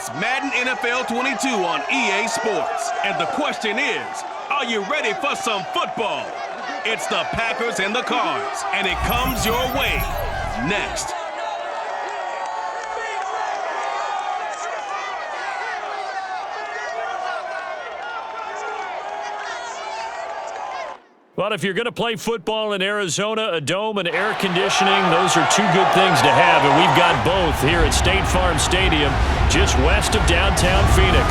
It's Madden NFL 22 on EA Sports. And the question is, are you ready for some football? It's the Packers and the Cards, and it comes your way next. Well, if you're going to play football in Arizona, a dome and air conditioning, those are two good things to have, and we've got both here at State Farm Stadium, just west of downtown Phoenix.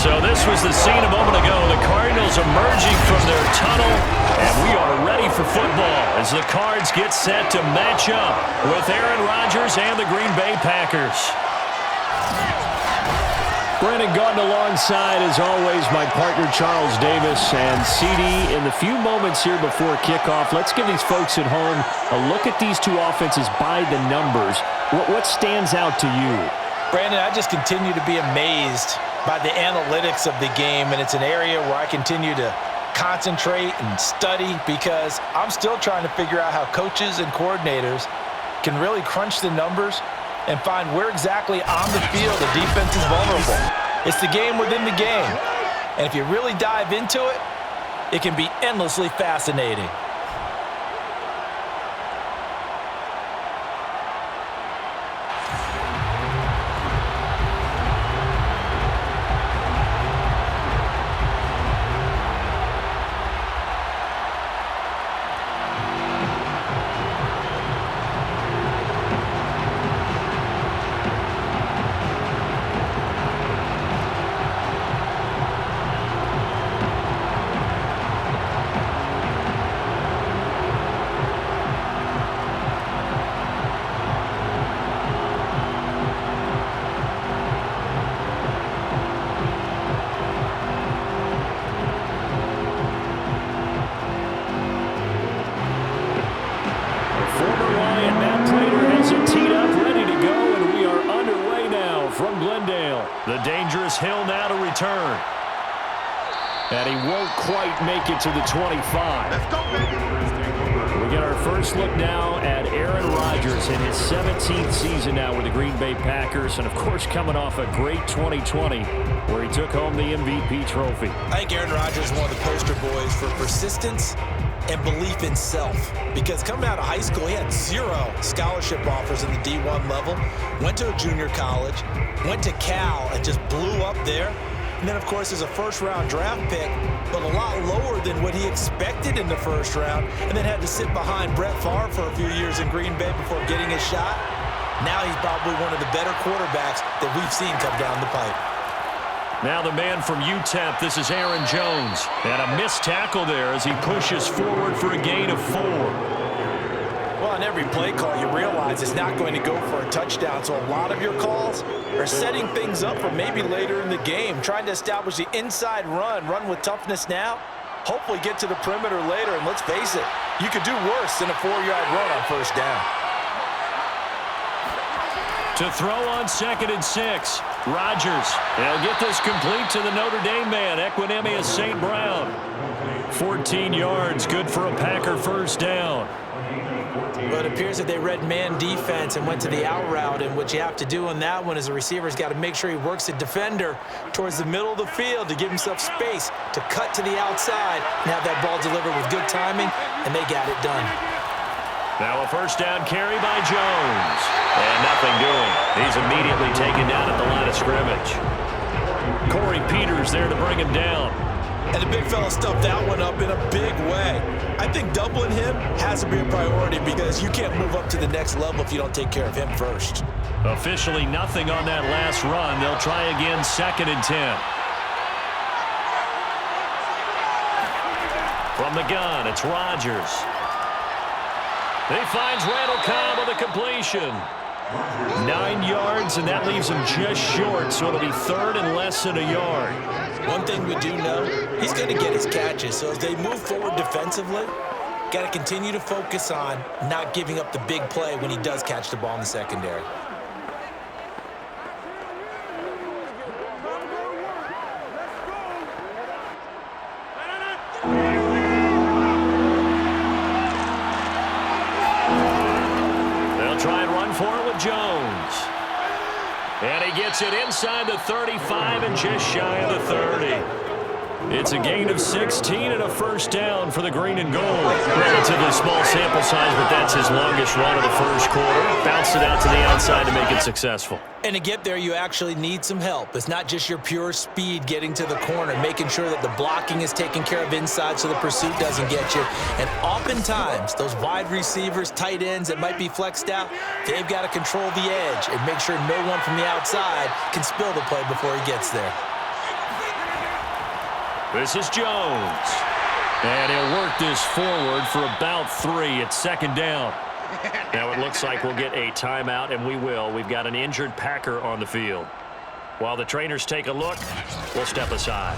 So this was the scene a moment ago. The Cardinals emerging from their tunnel, and we are ready for football as the Cards get set to match up with Aaron Rodgers and the Green Bay Packers. Brandon Gaudin alongside, as always, my partner Charles Davis. And CD, in the few moments here before kickoff, let's give these folks at home a look at these two offenses by the numbers. What stands out to you? Brandon, I just continue to be amazed by the analytics of the game, and it's an area where I continue to concentrate and study because I'm still trying to figure out how coaches and coordinators can really crunch the numbers and find where exactly on the field the defense is vulnerable. It's the game within the game. And if you really dive into it, it can be endlessly fascinating. The dangerous hill now to return. And he won't quite make it to the 25. Let's go, baby. We get our first look now at Aaron Rodgers in his 17th season now with the Green Bay Packers. And, of course, coming off a great 2020 where he took home the MVP trophy. I think Aaron Rodgers is one of the poster boys for persistence and belief in self. Because coming out of high school, he had 0 scholarship offers in the D1 level. Went to a junior college. Went to Cal and just blew up there. And then, of course, is a first-round draft pick, but a lot lower than what he expected in the first round. And then had to sit behind Brett Favre for a few years in Green Bay before getting his shot. Now he's probably one of the better quarterbacks that we've seen come down the pipe. Now the man from UTEP, this is Aaron Jones. And a missed tackle there as he pushes forward for a gain of 4. Well, on every play call, you realize it's not going to go for a touchdown. So a lot of your calls are setting things up for maybe later in the game, trying to establish the inside run with toughness now, hopefully get to the perimeter later. And let's face it, you could do worse than a 4-yard run on first down. To throw on 2nd and 6, Rodgers. They'll get this complete to the Notre Dame man, Equinemius St. Brown. 14 yards, good for a Packer first down. But it appears that they read man defense and went to the out route, and what you have to do on that one is the receiver's got to make sure he works the defender towards the middle of the field to give himself space to cut to the outside and have that ball delivered with good timing, and they got it done. Now a first down carry by Jones. And nothing doing. He's immediately taken down at the line of scrimmage. Corey Peters there to bring him down. And the big fella stuffed that one up in a big way. I think doubling him has to be a priority because you can't move up to the next level if you don't take care of him first. Officially nothing on that last run. They'll try again 2nd and 10. From the gun, it's Rodgers. He finds Randall Cobb with a completion. 9 yards, and that leaves him just short, so it'll be 3rd and less than a yard. One thing we do know, he's going to get his catches. So as they move forward defensively, got to continue to focus on not giving up the big play when he does catch the ball in the secondary. They'll try and run for it with Jones. And he he gets it inside the 35 and just shy of the 30. It's a gain of 16 and a first down for the green and gold. Relatively small sample size, but that's his longest run of the first quarter. Bounced it out to the outside to make it successful. And to get there, you actually need some help. It's not just your pure speed getting to the corner, making sure that the blocking is taken care of inside so the pursuit doesn't get you. And oftentimes, those wide receivers, tight ends that might be flexed out, they've got to control the edge and make sure no one from the outside can spill the play before he gets there. This is Jones. And he'll work this forward for about 3 at second down. Now it looks like we'll get a timeout, and we will. We've got an injured Packer on the field. While the trainers take a look, we'll step aside.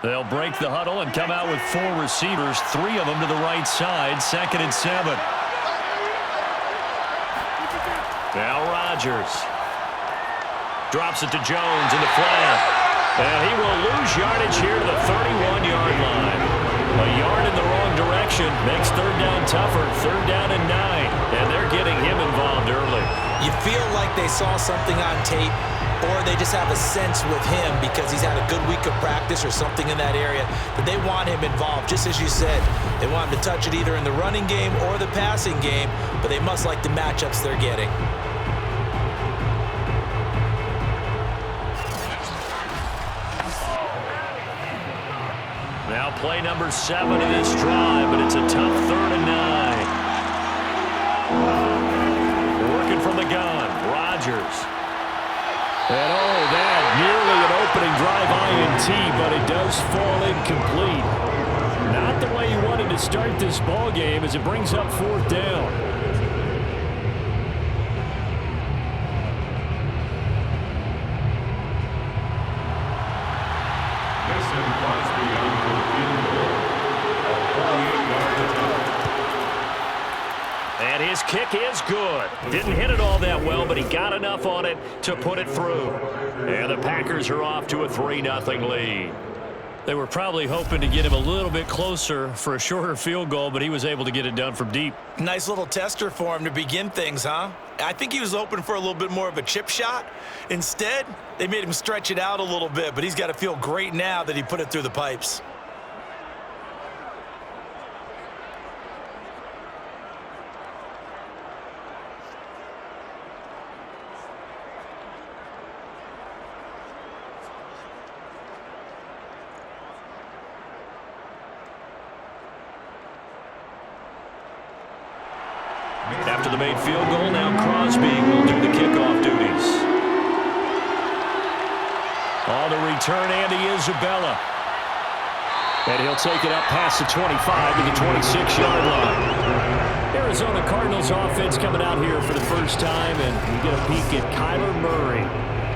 They'll break the huddle and come out with 4 receivers, 3 of them to the right side, 2nd and 7. Now Rodgers drops it to Jones in the flat. And he will lose yardage here to the 31-yard line. A yard in the wrong direction makes third down tougher, 3rd down and 9. And they're getting him involved early. You feel like they saw something on tape, or they just have a sense with him because he's had a good week of practice or something in that area, but they want him involved, just as you said. They want him to touch it either in the running game or the passing game, but they must like the matchups they're getting. Now play number 7 of this drive, but it's a tough 3rd and 9. Working from the gun, Rodgers. And that nearly an opening drive INT, but it does fall incomplete. Not the way you wanted to start this ball game as it brings up 4th down. And his kick is good. Didn't hit it all that well, but he got enough on it to put it through. And the Packers are off to a 3-0 lead. They were probably hoping to get him a little bit closer for a shorter field goal, but he was able to get it done from deep. Nice little tester for him to begin things, huh? I think he was hoping for a little bit more of a chip shot. Instead, they made him stretch it out a little bit, but he's got to feel great now that he put it through the pipes. After the made field goal, now Crosby will do the kickoff duties. On the return, Andy Isabella. And he'll take it up past the 25 to the 26-yard line. Arizona Cardinals offense coming out here for the first time, and we get a peek at Kyler Murray,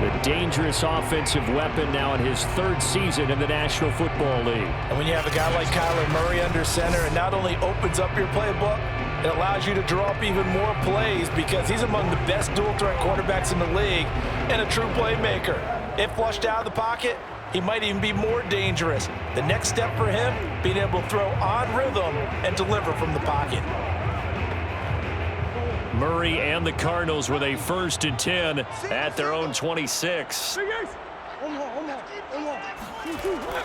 the dangerous offensive weapon now in his 3rd season in the National Football League. And when you have a guy like Kyler Murray under center, it not only opens up your playbook, it allows you to draw up even more plays because he's among the best dual-threat quarterbacks in the league and a true playmaker. If flushed out of the pocket, he might even be more dangerous. The next step for him, being able to throw on rhythm and deliver from the pocket. Murray and the Cardinals with a 1st and 10 at their own 26.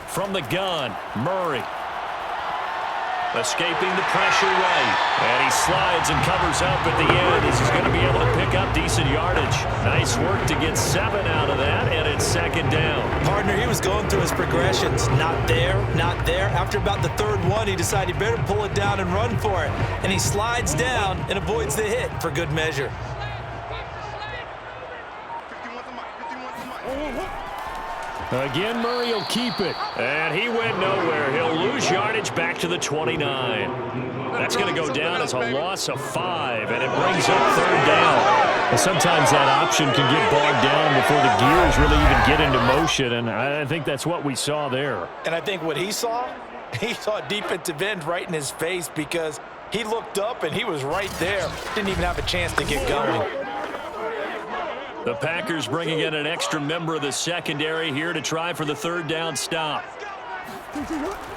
From the gun, Murray. Escaping the pressure right. And he slides and covers up at the end as he's going to be able to pick up decent yardage. Nice work to get 7 out of that, and it's 2nd down. Partner, he was going through his progressions. Not there, not there. After about the 3rd one, he decided he better pull it down and run for it. And he slides down and avoids the hit for good measure. Again, Murray will keep it. And he went nowhere. He'll lose yardage back to the 29. That's going to go down as a loss of 5, and it brings up third down. And sometimes that option can get bogged down before the gears really even get into motion, and I think that's what we saw there. And I think what he saw a defensive end right in his face because he looked up and he was right there. Didn't even have a chance to get going. The Packers bringing in an extra member of the secondary here to try for the third down stop.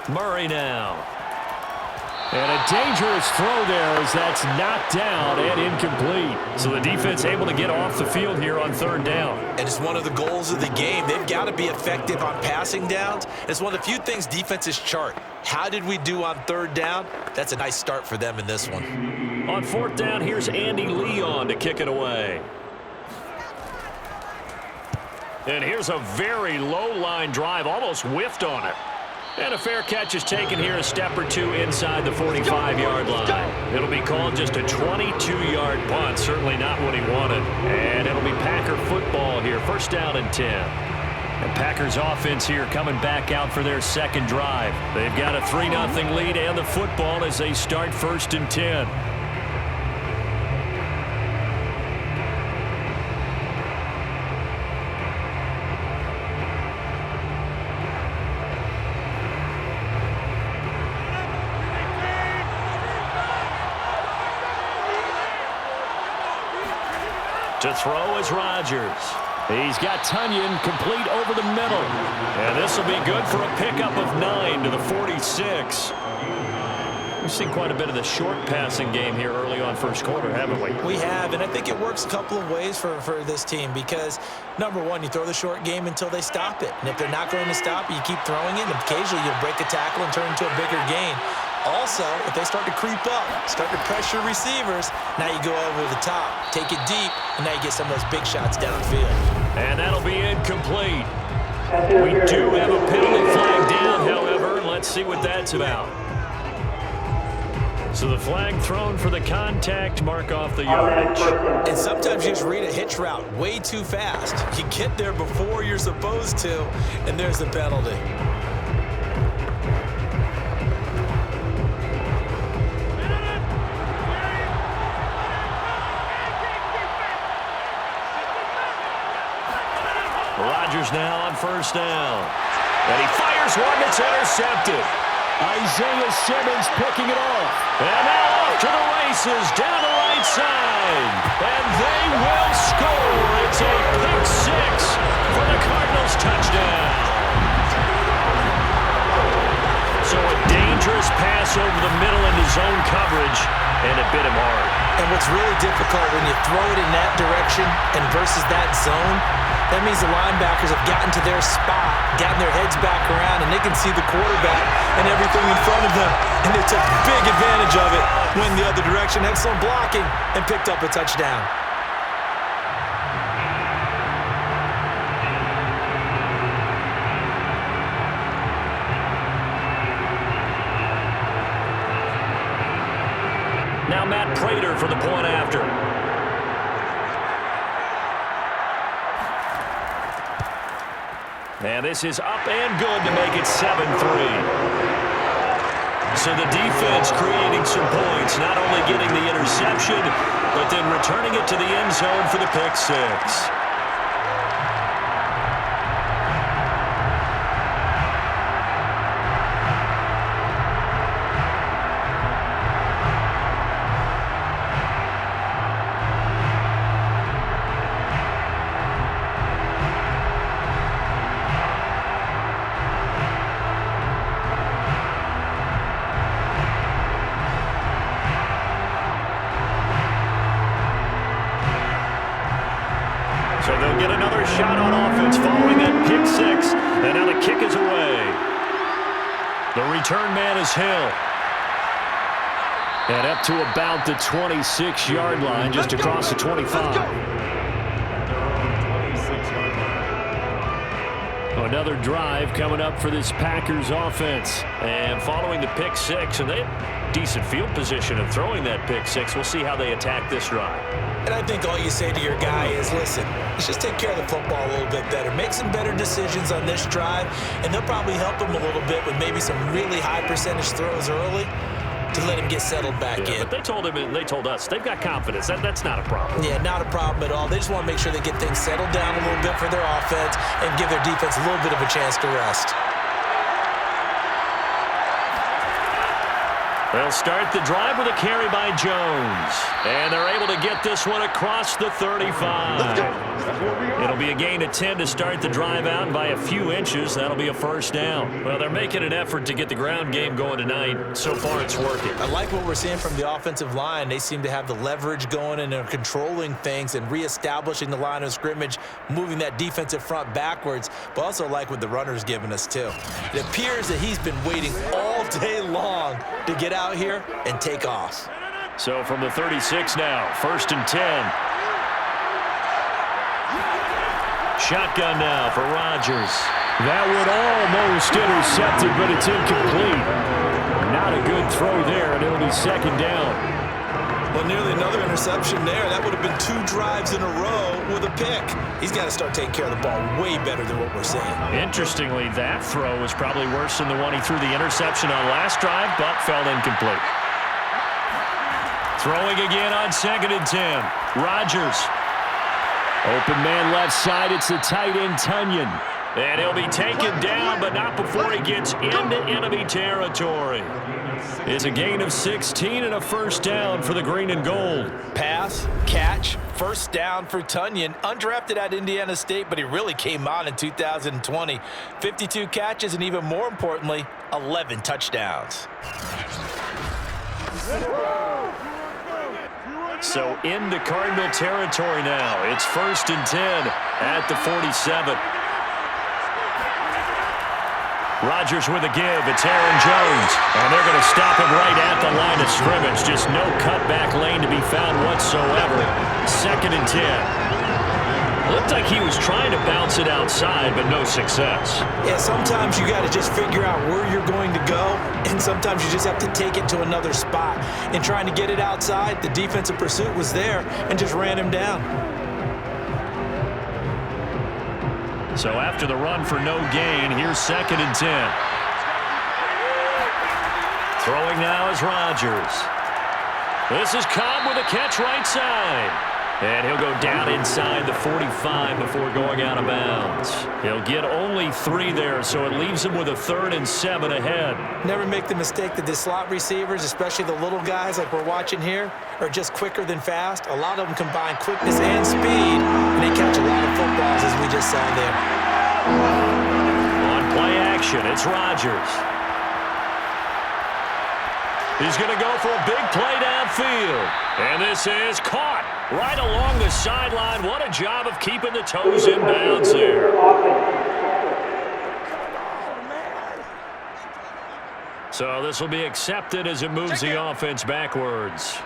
Murray now. And a dangerous throw there as that's knocked down and incomplete. So the defense able to get off the field here on third down. And it's one of the goals of the game. They've got to be effective on passing downs. It's one of the few things defenses chart. How did we do on third down? That's a nice start for them in this one. On fourth down, here's Andy Leon to kick it away. And here's a very low-line drive, almost whiffed on it. And a fair catch is taken here, a step or two inside the 45-yard line. It'll be called just a 22-yard punt, certainly not what he wanted. And it'll be Packer football here, first down and 10. And Packers offense here coming back out for their second drive. They've got a 3-0 lead and the football as they start first and 10. To throw is Rodgers. He's got Tunyon complete over the middle. And this will be good for a pickup of 9 to the 46. We've seen quite a bit of the short passing game here early on first quarter, haven't we? We have, and I think it works a couple of ways for this team because, number one, you throw the short game until they stop it. And if they're not going to stop it, you keep throwing it, and occasionally you'll break a tackle and turn into a bigger gain. Also, if they start to creep up, start to pressure receivers, now you go over the top, take it deep, and now you get some of those big shots downfield. And that'll be incomplete. We do have a penalty flag down, however. Let's see what that's about. So the flag thrown for the contact, mark off the yardage. And sometimes you just read a hitch route way too fast. You get there before you're supposed to, and there's the penalty. Rodgers now on first down. And he fires one that's intercepted. Isaiah Simmons picking it off. And now off to the races down the right side. And they will score. It's a pick six for the Cardinals touchdown. So a dangerous pass over the middle into zone coverage, and it bit him hard. And what's really difficult when you throw it in that direction and versus that zone, that means the linebackers have gotten to their spot, gotten their heads back around, and they can see the quarterback and everything in front of them. And they took big advantage of it, went the other direction, excellent blocking, and picked up a touchdown. Now Matt Prater for the point after. And this is up and good to make it 7-3. So the defense creating some points, not only getting the interception, but then returning it to the end zone for the pick six. So they'll get another shot on offense following that pick six. And now the kick is away. The return man is Hill. And up to about the 26-yard line, just across the 25. Another drive coming up for this Packers offense. And following the pick six, and they have decent field position of throwing that pick six. We'll see how they attack this drive. And I think all you say to your guy is, listen, let's just take care of the football a little bit better. Make some better decisions on this drive, and they'll probably help him a little bit with maybe some really high percentage throws early to let him get settled back in. But they told him and they told us they've got confidence. That's not a problem. Yeah, not a problem at all. They just want to make sure they get things settled down a little bit for their offense and give their defense a little bit of a chance to rest. They'll start the drive with a carry by Jones. And they're able to get this one across the 35. It'll be a gain of 10 to start the drive out by a few inches. That'll be a first down. Well, they're making an effort to get the ground game going tonight. So far, it's working. I like what we're seeing from the offensive line. They seem to have the leverage going and are controlling things and reestablishing the line of scrimmage, moving that defensive front backwards, but also like what the runner's giving us, too. It appears that he's been waiting all day long to get out here and take off. So from the 36 now, 1st and 10. Shotgun now for Rodgers. That would almost intercept it, but it's incomplete. Not a good throw there, and it'll be 2nd down. Well, nearly another interception there. That would have been 2 drives in a row with a pick. He's got to start taking care of the ball way better than what we're seeing. Interestingly, that throw was probably worse than the one he threw the interception on last drive, but fell incomplete. Throwing again on 2nd and 10. Rodgers. Open man left side. It's the tight end, Tunyon. And he'll be taken down, but not before he gets into enemy territory. It's a gain of 16 and a first down for the green and gold. Pass, catch, first down for Tunyon. Undrafted at Indiana State, but he really came on in 2020. 52 catches, and even more importantly, 11 touchdowns. So into Cardinal territory now. It's 1st and 10 at the 47. Rodgers with a give. It's Aaron Jones. And they're going to stop him right at the line of scrimmage. Just no cutback lane to be found whatsoever. 2nd and 10. Looked like he was trying to bounce it outside, but no success. Yeah, sometimes you got to just figure out where you're going to go, and sometimes you just have to take it to another spot. And trying to get it outside, the defensive pursuit was there and just ran him down. So after the run for no gain, here's 2nd and 10. Throwing now is Rodgers. This is Cobb with a catch right side. And he'll go down inside the 45 before going out of bounds. He'll get only 3 there, so it leaves him with a 3rd and 7 ahead. Never make the mistake that the slot receivers, especially the little guys like we're watching here, are just quicker than fast. A lot of them combine quickness and speed, and they catch a lot of footballs, as we just saw there. On play action, it's Rodgers. He's going to go for a big play downfield. And this is caught right along the sideline. What a job of keeping the toes in bounds there. So this will be accepted as it moves the offense backwards.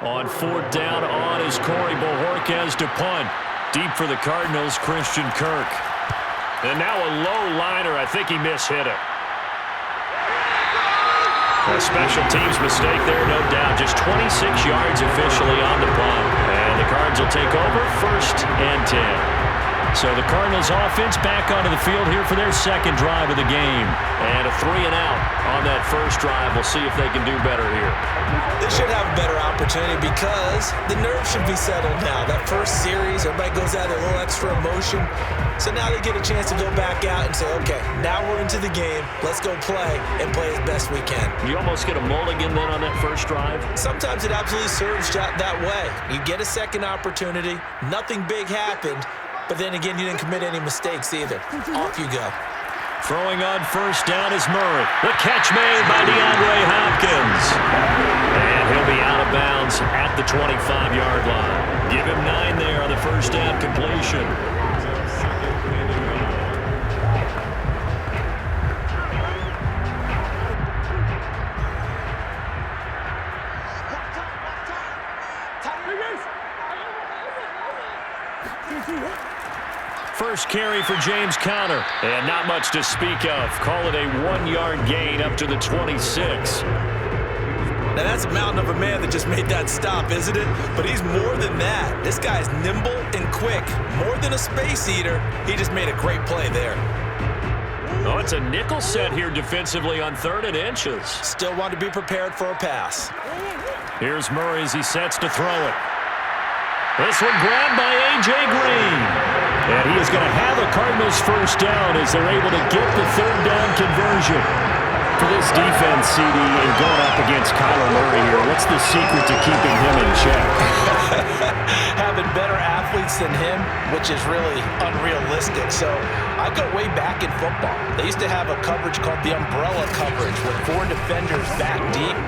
On 4th down, on is Corey Bojorquez to punt. Deep for the Cardinals, Christian Kirk. And now a low liner. I think he mishit it. A special teams mistake there, no doubt. Just 26 yards officially on the punt. And the Cards will take over 1st and 10. So the Cardinals offense back onto the field here for their 2nd drive of the game. And a 3-and-out on that first drive. We'll see if they can do better here. They should have a better opportunity because the nerves should be settled now. That first series, everybody goes out a little extra emotion. So now they get a chance to go back out and say, okay, now we're into the game. Let's go play and play as best we can. You almost get a mulligan then on that first drive? Sometimes it absolutely serves that way. You get a second opportunity. Nothing big happened. But then again, you didn't commit any mistakes either. Off you go. Throwing on 1st down is Murray. The catch made by DeAndre Hopkins. And he'll be out of bounds at the 25-yard line. Give him 9 there on the 1st down completion. carry for James Conner. And not much to speak of. Call it a 1-yard gain up to the 26. Now, that's a mountain of a man that just made that stop, isn't it? But he's more than that. This guy's nimble and quick. More than a space eater. He just made a great play there. Oh, it's a nickel set here defensively on 3rd and inches. Still want to be prepared for a pass. Here's Murray as he sets to throw it. This one grabbed by A.J. Green. And he is going to have a Cardinals first down as they're able to get the 3rd down conversion. For this defense, CD, and going up against Kyler Murray here, what's the secret to keeping him in check? Having better athletes than him, which is really unrealistic. So I go way back in football. They used to have a coverage called the umbrella coverage with 4 defenders back deep.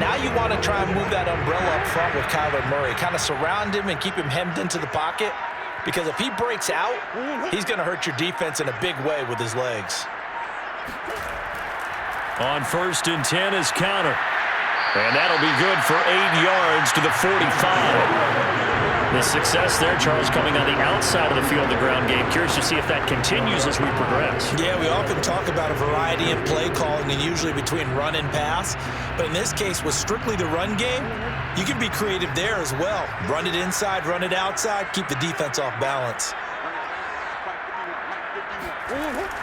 Now you want to try and move that umbrella up front with Kyler Murray. Kind of surround him and keep him hemmed into the pocket. Because if he breaks out, he's going to hurt your defense in a big way with his legs. On 1st and 10 is Conner. And that'll be good for 8 yards to the 45. The success there, Charles, coming on the outside of the field, the ground game. Curious to see if that continues as we progress. Yeah, we often talk about a variety in play calling and usually between run and pass. But in this case, with strictly the run game, you can be creative there as well. Run it inside, run it outside, keep the defense off balance.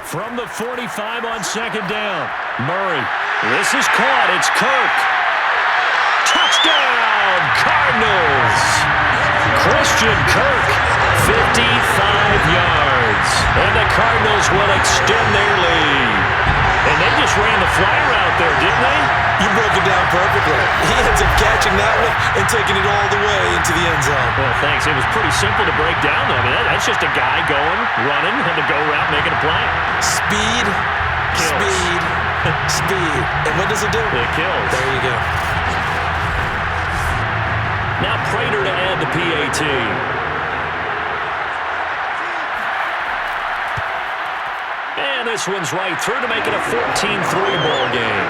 From the 45 on 2nd down, Murray. This is caught. It's Kirk. Touchdown, Cardinals. Christian Kirk, 55 yards. And the Cardinals will extend their lead. And they just ran the fly route there, didn't they? You broke it down perfectly. He ends up catching that one and taking it all the way into the end zone. Well, thanks. It was pretty simple to break down, though. I mean, that's just a guy going, running, on the go route, making a play. Speed, kills. Speed, speed. And what does it do? It kills. There you go. Now Prater to add the PAT. And this one's right through to make it a 14-3 ball game.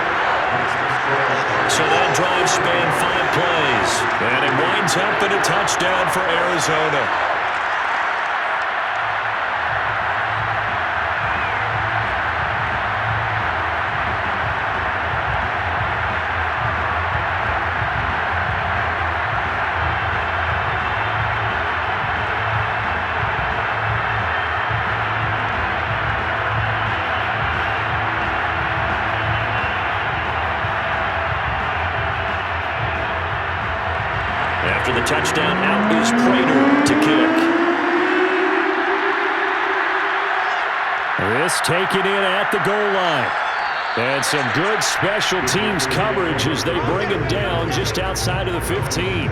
So that drive spanned 5 plays. And it winds up in a touchdown for Arizona. After the touchdown, out is Prater to kick. This taken in at the goal line. And some good special teams coverage as they bring him down just outside of the 15.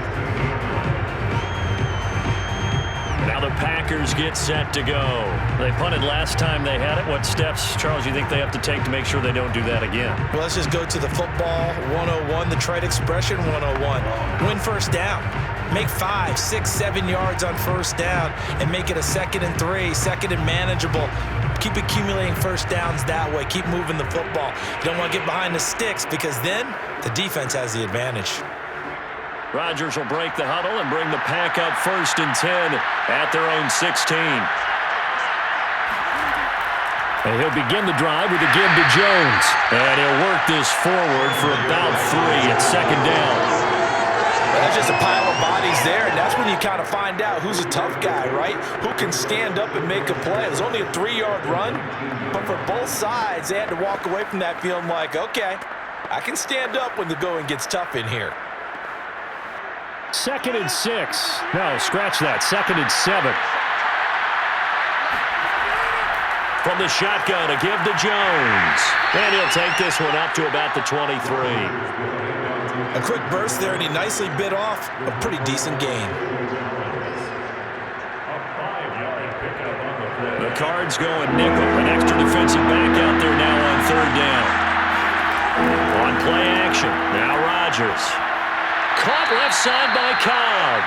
Now the Packers get set to go. They punted last time they had it. What steps, Charles, you think they have to take to make sure they don't do that again? Well, let's just go to the football 101, the trite expression 101. Win first down. Make 5, 6, 7 yards on first down and make it a 2nd and 3, 2nd and manageable. Keep accumulating first downs that way. Keep moving the football. You don't want to get behind the sticks because then the defense has the advantage. Rodgers will break the huddle and bring the Pack up 1st and 10 at their own 16. And he'll begin the drive with a give to Jones. And he'll work this forward for about 3 at 2nd down. There's just a pile of bodies there, and that's when you kind of find out who's a tough guy, right? Who can stand up and make a play. It was only a 3-yard run, but for both sides, they had to walk away from that feeling like, okay, I can stand up when the going gets tough in here. 2nd and 6. No, scratch that. 2nd and 7. From the shotgun, a give to Jones. And he'll take this one up to about the 23. A quick burst there, and he nicely bit off a pretty decent gain. The Cards going nickel. An extra defensive back out there now on 3rd down. On play action. Now Rodgers. Caught left side by Cobb.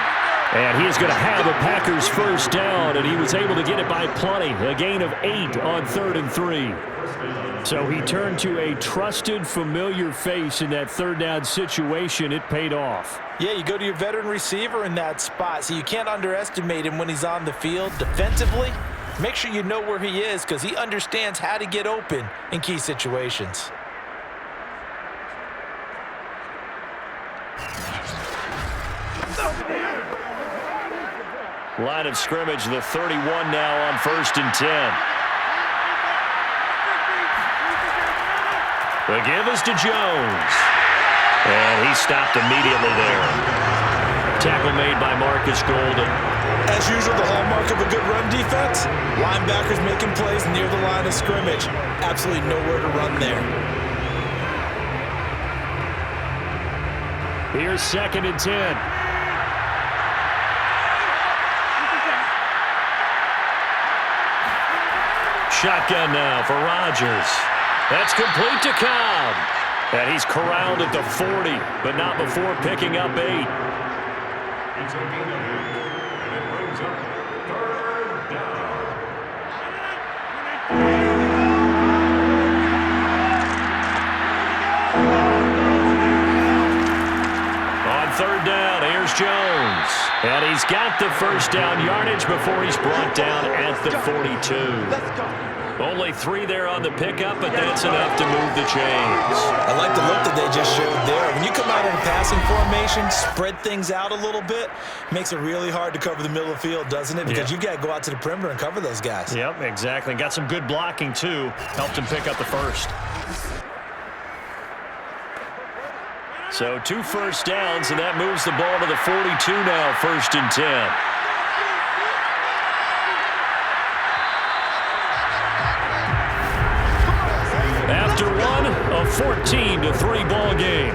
And he is going to have a Packers first down, and he was able to get it by plenty. A gain of 8 on 3rd and 3. So he turned to a trusted, familiar face in that 3rd down situation. It paid off. Yeah, you go to your veteran receiver in that spot, so you can't underestimate him when he's on the field. Defensively, Make sure you know where he is because he understands how to get open in key situations. Line of scrimmage, the 31 now on 1st and 10. The give is to Jones. And he stopped immediately there. Tackle made by Marcus Golden. As usual, the hallmark of a good run defense, linebackers making plays near the line of scrimmage. Absolutely nowhere to run there. Here's 2nd and 10. Shotgun now for Rodgers. That's complete to Cobb. And he's corralled at the 40, but not before picking up 8. On 3rd down, here's Jones. And he's got the 1st down yardage before he's brought down at the 42. Only 3 there on the pickup, but that's enough to move the chains. I like the look that they just showed there. When you come out in a passing formation, spread things out a little bit, makes it really hard to cover the middle of the field, doesn't it? Because you've got to go out to the perimeter and cover those guys. Yep, exactly. Got some good blocking, too. Helped him pick up the 1st. So 2 first downs, and that moves the ball to the 42 now, 1st and 10. After one, a 14-3 ball game.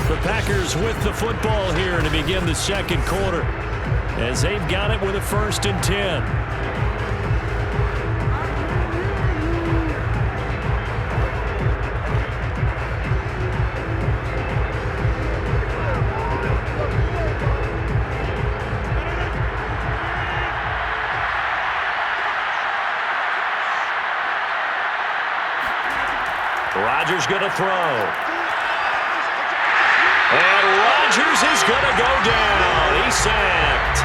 The Packers with the football here to begin the 2nd quarter as they've got it with a 1st and 10. Rodgers going to throw. And Rodgers is going to go down. He's sacked.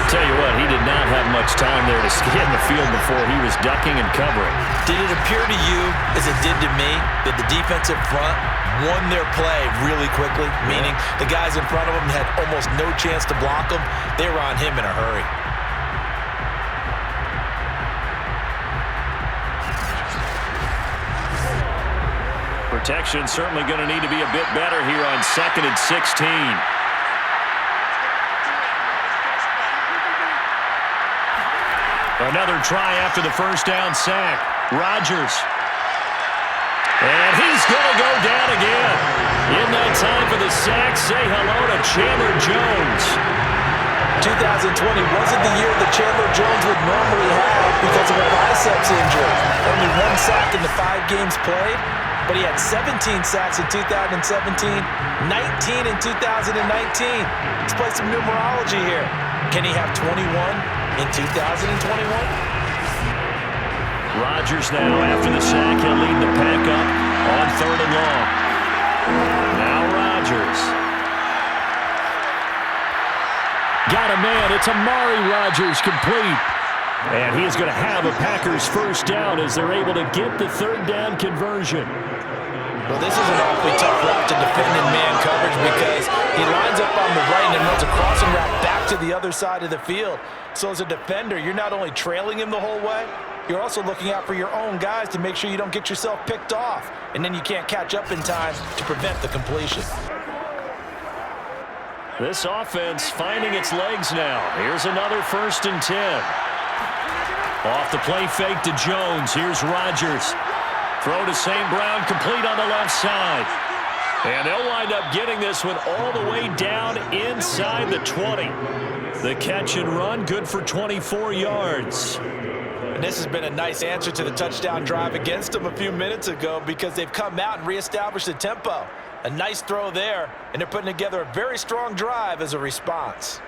Tell you what, he did not have much time there to scan the field before he was ducking and covering. Did it appear to you, as it did to me, that the defensive front won their play really quickly? Meaning the guys in front of them had almost no chance to block him. They were on him in a hurry. Protection certainly going to need to be a bit better here on 2nd and 16. Another try after the 1st down sack. Rodgers. And he's going to go down again. In that time for the sack, say hello to Chandler Jones. 2020 wasn't the year that Chandler Jones would normally have because of a biceps injury. Only 1 sack in the 5 games played. But he had 17 sacks in 2017, 19 in 2019. Let's play some numerology here. Can he have 21 in 2021? Rodgers now after the sack. He'll lead the pack up on 3rd and long. Now Rodgers. Got a man. It's Amari Rodgers complete. And he is going to have a Packers 1st down as they're able to get the 3rd down conversion. Well, this is an awfully tough route to defend in man coverage because he lines up on the right and then runs a crossing route back to the other side of the field. So as a defender, you're not only trailing him the whole way, you're also looking out for your own guys to make sure you don't get yourself picked off. And then you can't catch up in time to prevent the completion. This offense finding its legs now. Here's another 1st and 10. Off the play fake to Jones. Here's Rodgers. Throw to St. Brown, complete on the left side. And they'll wind up getting this one all the way down inside the 20. The catch and run, good for 24 yards. And this has been a nice answer to the touchdown drive against them a few minutes ago because they've come out and reestablished the tempo. A nice throw there, and they're putting together a very strong drive as a response.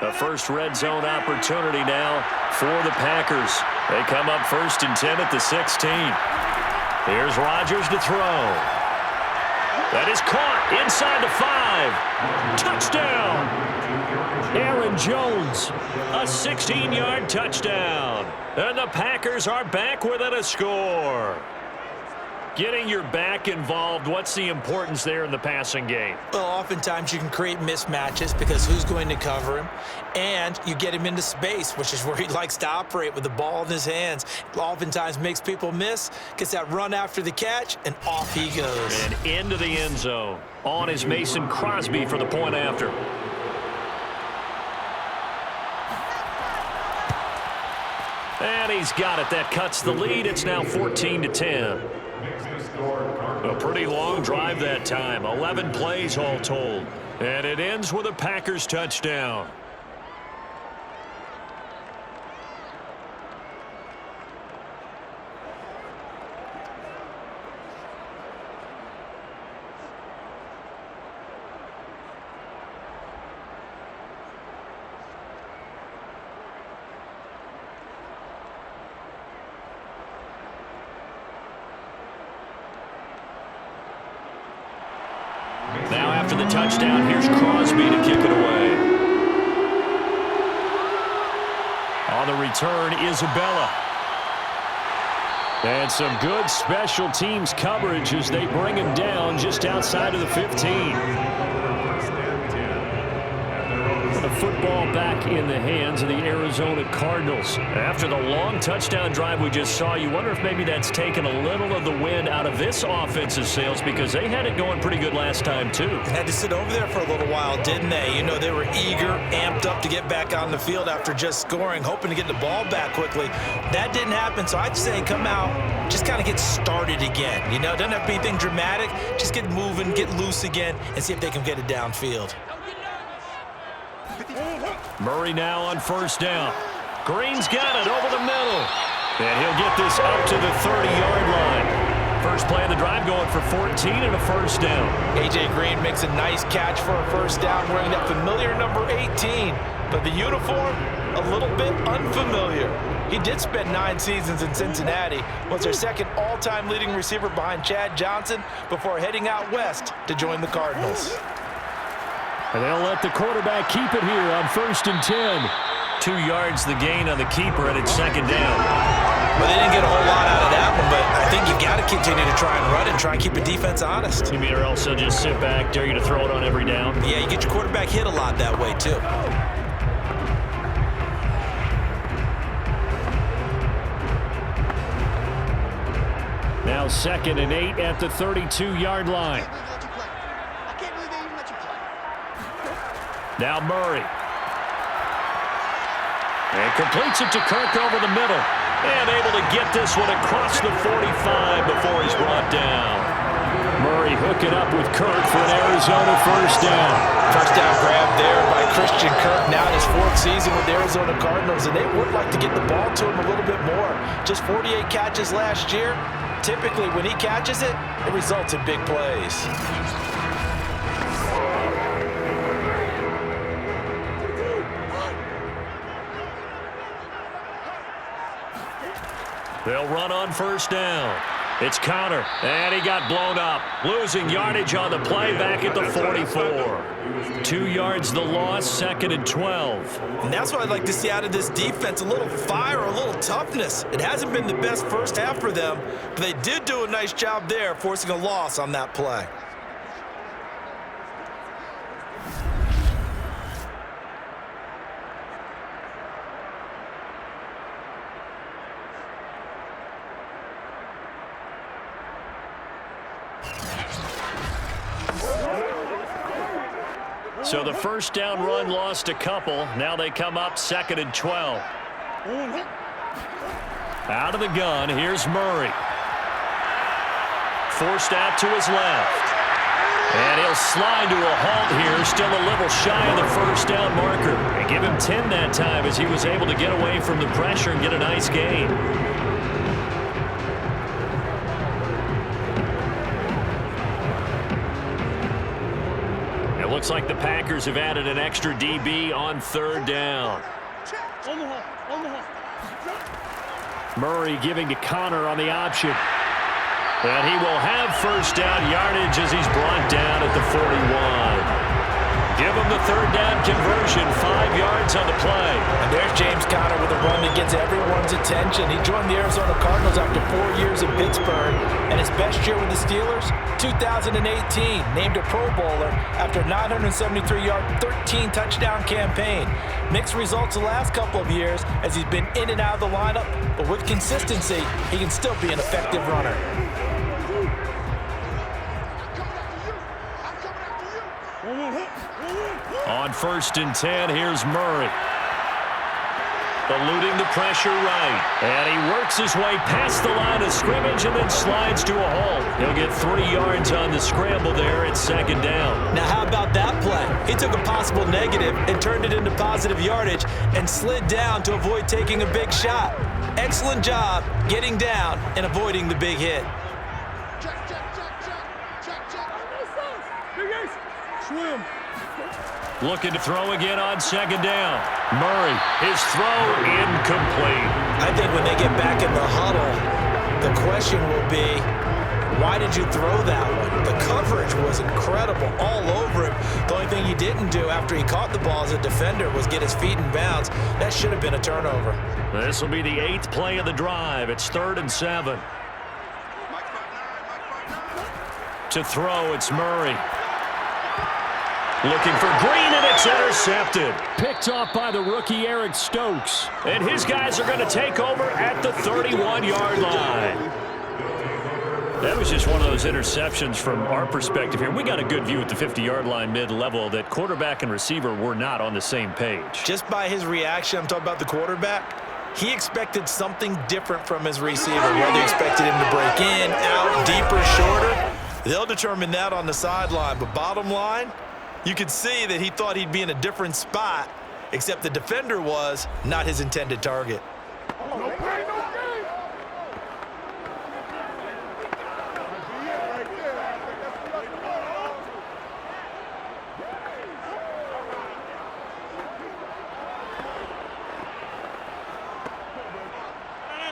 A first red zone opportunity now for the Packers. They come up 1st and 10 at the 16. Here's Rodgers to throw. That is caught inside the 5. Touchdown! Aaron Jones, a 16-yard touchdown. And the Packers are back within a score. Getting your back involved, what's the importance there in the passing game? Well, oftentimes you can create mismatches because who's going to cover him? And you get him into space, which is where he likes to operate with the ball in his hands. Oftentimes makes people miss, gets that run after the catch, and off he goes. And into the end zone. On is Mason Crosby for the point after. And he's got it. That cuts the lead. It's now 14-10. A pretty long drive that time. 11 plays all told. And it ends with a Packers touchdown. Now after the touchdown, here's Crosby to kick it away. On the return, Isabella. And some good special teams coverage as they bring him down just outside of the 15. The football back in the hands of the Arizona Cardinals. After the long touchdown drive we just saw, you wonder if maybe that's taken a little of the wind out of this offensive sails because they had it going pretty good last time too. Had to sit over there for a little while, didn't they? You know, they were eager, amped up to get back on the field after just scoring, hoping to get the ball back quickly. That didn't happen, so I'd say come out, just kind of get started again. You know, doesn't have to be anything dramatic. Just get moving, get loose again, and see if they can get it downfield. Murray now on first down. Green's got it over the middle. And he'll get this up to the 30-yard line. First play of the drive going for 14 and a first down. A.J. Green makes a nice catch for a first down, wearing that familiar number 18. But the uniform, a little bit unfamiliar. He did spend 9 seasons in Cincinnati, was their second all-time leading receiver behind Chad Johnson before heading out west to join the Cardinals. And they'll let the quarterback keep it here on 1st and 10. 2 yards the gain on the keeper, and it's second down. Well, they didn't get a whole lot out of that one, but I think you've got to continue to try and run and try and keep the defense honest. You mean or else they'll just sit back, dare you to throw it on every down? Yeah, you get your quarterback hit a lot that way, too. Now 2nd and 8 at the 32-yard line. Now Murray. And completes it to Kirk over the middle. And able to get this one across the 45 before he's brought down. Murray hooking up with Kirk for an Arizona first down. First down grab there by Christian Kirk. Now in his 4th season with the Arizona Cardinals. And they would like to get the ball to him a little bit more. Just 48 catches last year. Typically when he catches it, it results in big plays. They'll run on first down. It's Connor, and he got blown up. Losing yardage on the play back at the 44. 2 yards the loss, 2nd and 12. And that's what I'd like to see out of this defense, a little fire, a little toughness. It hasn't been the best first half for them, but they did do a nice job there, forcing a loss on that play. So the first down run lost a couple. Now they come up 2nd and 12. Out of the gun, here's Murray. Forced out to his left. And he'll slide to a halt here, still a little shy of the first down marker. And give him 10 that time as he was able to get away from the pressure and get a nice gain. Looks like the Packers have added an extra DB on third down. Murray giving to Connor on the option. And he will have first down yardage as he's brought down at the 41. Give him the third down conversion, 5 yards on the play. And there's James Conner with a run that gets everyone's attention. He joined the Arizona Cardinals after 4 years in Pittsburgh. And his best year with the Steelers, 2018, named a Pro Bowler after a 973-yard, 13-touchdown campaign. Mixed results the last couple of years as he's been in and out of the lineup. But with consistency, he can still be an effective runner. On 1st and 10, here's Murray. Eluding the pressure right. And he works his way past the line of scrimmage and then slides to a halt. He'll get 3 yards on the scramble there at 2nd down. Now how about that play? He took a possible negative and turned it into positive yardage and slid down to avoid taking a big shot. Excellent job getting down and avoiding the big hit. Looking to throw again on 2nd down. Murray, his throw incomplete. I think when they get back in the huddle, the question will be, why did you throw that one? The coverage was incredible all over him. The only thing he didn't do after he caught the ball as a defender was get his feet in bounds. That should have been a turnover. This will be the 8th play of the drive. It's 3rd and 7. To throw, it's Murray. Looking for Green, and it's intercepted. Picked off by the rookie Eric Stokes. And his guys are going to take over at the 31-yard line. That was just one of those interceptions from our perspective here. We got a good view at the 50-yard line mid-level that quarterback and receiver were not on the same page. Just by his reaction, I'm talking about the quarterback, he expected something different from his receiver, whether he expected him to break in, out, deeper, shorter. They'll determine that on the sideline. But bottom line, you could see that he thought he'd be in a different spot, except the defender was not his intended target.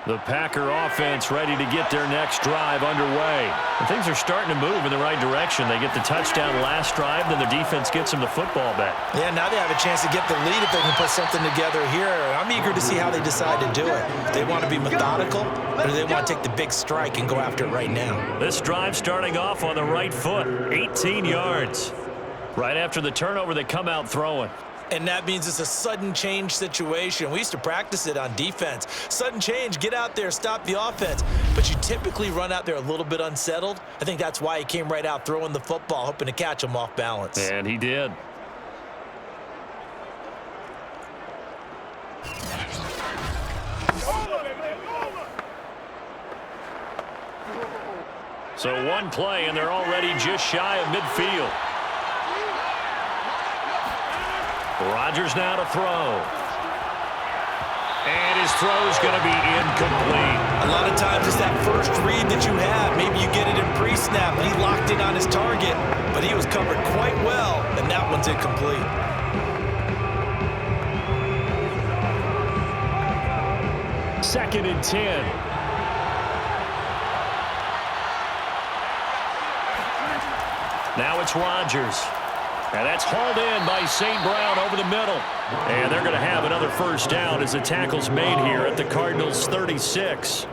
The Packer offense ready to get their next drive underway. And things are starting to move in the right direction. They get the touchdown last drive, then the defense gets them the football back. Yeah, now they have a chance to get the lead if they can put something together here. I'm eager to see how they decide to do it. Do they want to be methodical, or do they want to take the big strike and go after it right now? This drive starting off on the right foot, 18 yards. Right after the turnover, they come out throwing. And that means it's a sudden change situation. We used to practice it on defense. Sudden change, get out there, stop the offense. But you typically run out there a little bit unsettled. I think that's why he came right out throwing the football, hoping to catch him off balance. And he did. So one play, and they're already just shy of midfield. Rodgers now to throw. And his throw is going to be incomplete. A lot of times it's that first read that you have. Maybe you get it in pre-snap, and he locked in on his target, but he was covered quite well, and that one's incomplete. Second and 10. Now it's Rodgers. And that's hauled in by St. Brown over the middle. And they're going to have another first down as the tackle's made here at the Cardinals' 36.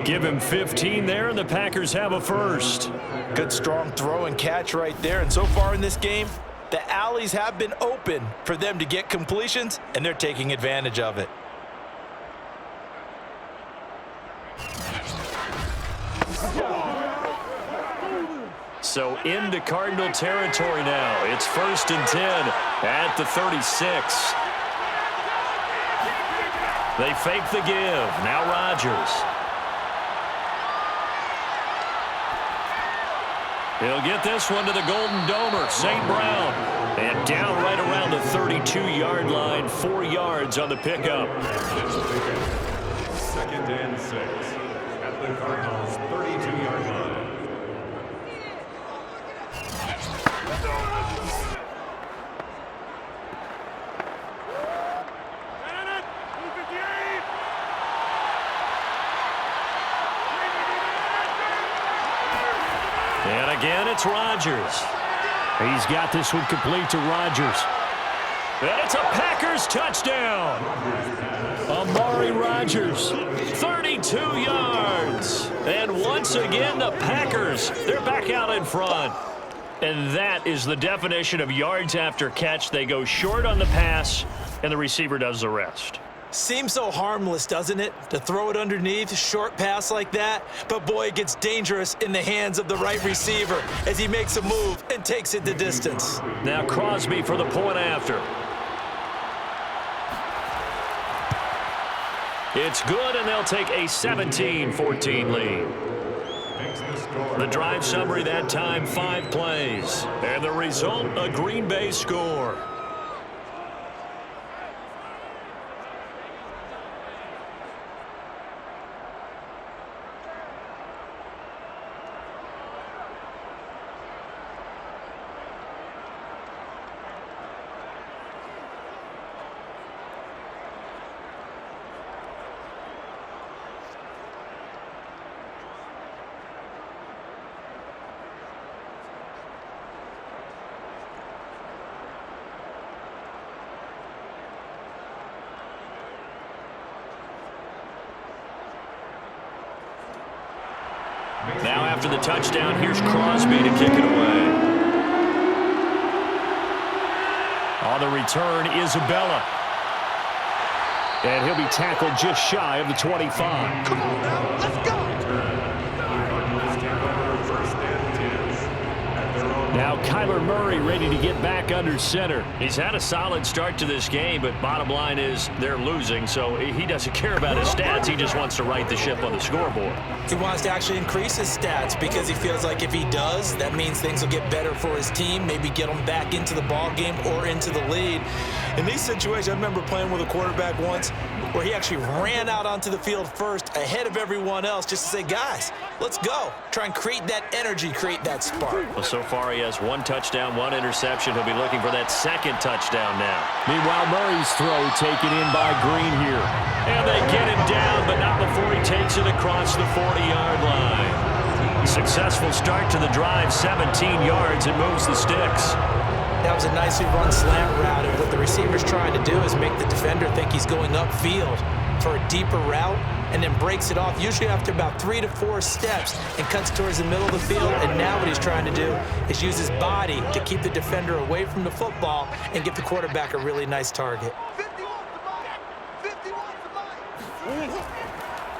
Give him 15 there, and the Packers have a first. Good strong throw and catch right there. And so far in this game, the alleys have been open for them to get completions, and they're taking advantage of it. So into Cardinal territory now. It's 1st and 10 at the 36. They fake the give. Now Rodgers. He'll get this one to the Golden Domer, St. Brown. And down right around the 32-yard line, 4 yards on the pickup. 2nd and 6 at the Cardinals' 32-yard line. Rodgers. He's got this one complete to Rodgers. And it's a Packers touchdown. Amari Rodgers, 32 yards. And once again, the Packers, they're back out in front. And that is the definition of yards after catch. They go short on the pass, and the receiver does the rest. Seems so harmless, doesn't it, to throw it underneath, a short pass like that? But, boy, it gets dangerous in the hands of the right receiver as he makes a move and takes it the distance. Now Crosby for the point after. It's good, and they'll take a 17-14 lead. The drive summary that time, 5 plays. And the result, a Green Bay score. Now after the touchdown, here's Crosby to kick it away. On the return, Isabella. And he'll be tackled just shy of the 25. Come on now, let's go! Now Kyler Murray ready to get back under center. He's had a solid start to this game, but bottom line is they're losing, so he doesn't care about his stats. He just wants to right the ship on the scoreboard. He wants to actually increase his stats because he feels like if he does, that means things will get better for his team, maybe get him back into the ball game or into the lead. In these situations, I remember playing with a quarterback once where he actually ran out onto the field first ahead of everyone else just to say, guys, let's go. Try and create that energy, create that spark. Well, so far he has 1 touchdown, 1 interception. He'll be looking for that 2nd touchdown now. Meanwhile, Murray's throw taken in by Green here. And they get him down, but not before he takes it across the 40-yard line. Successful start to the drive, 17 yards, and moves the sticks. That was a nicely run slant route, and what the receiver's trying to do is make the defender think he's going upfield for a deeper route, and then breaks it off, usually after about 3 to 4 steps, and cuts towards the middle of the field. And now what he's trying to do is use his body to keep the defender away from the football and get the quarterback a really nice target.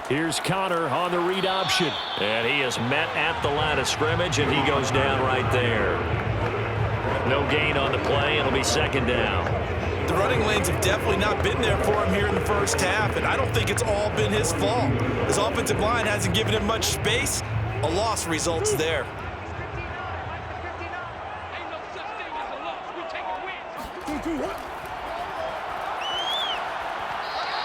Here's Connor on the read option. And he is met at the line of scrimmage, and he goes down right there. No gain on the play. It'll be 2nd down. The running lanes have definitely not been there for him here in the first half, and I don't think it's all been his fault. His offensive line hasn't given him much space. A loss results there.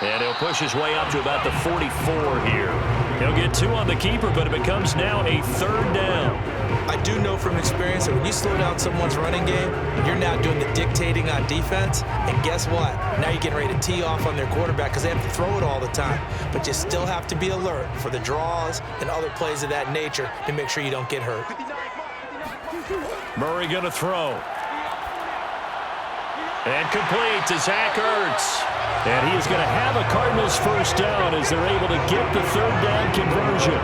And he'll push his way up to about the 44 here. He'll get 2 on the keeper, but it becomes now a 3rd down. I do know from experience that when you slow down someone's running game, you're now doing the dictating on defense. And guess what? Now you're getting ready to tee off on their quarterback because they have to throw it all the time. But you still have to be alert for the draws and other plays of that nature to make sure you don't get hurt. Murray going to throw. And complete to Zach Ertz. And he is going to have a Cardinals first down as they're able to get the 3rd down conversion.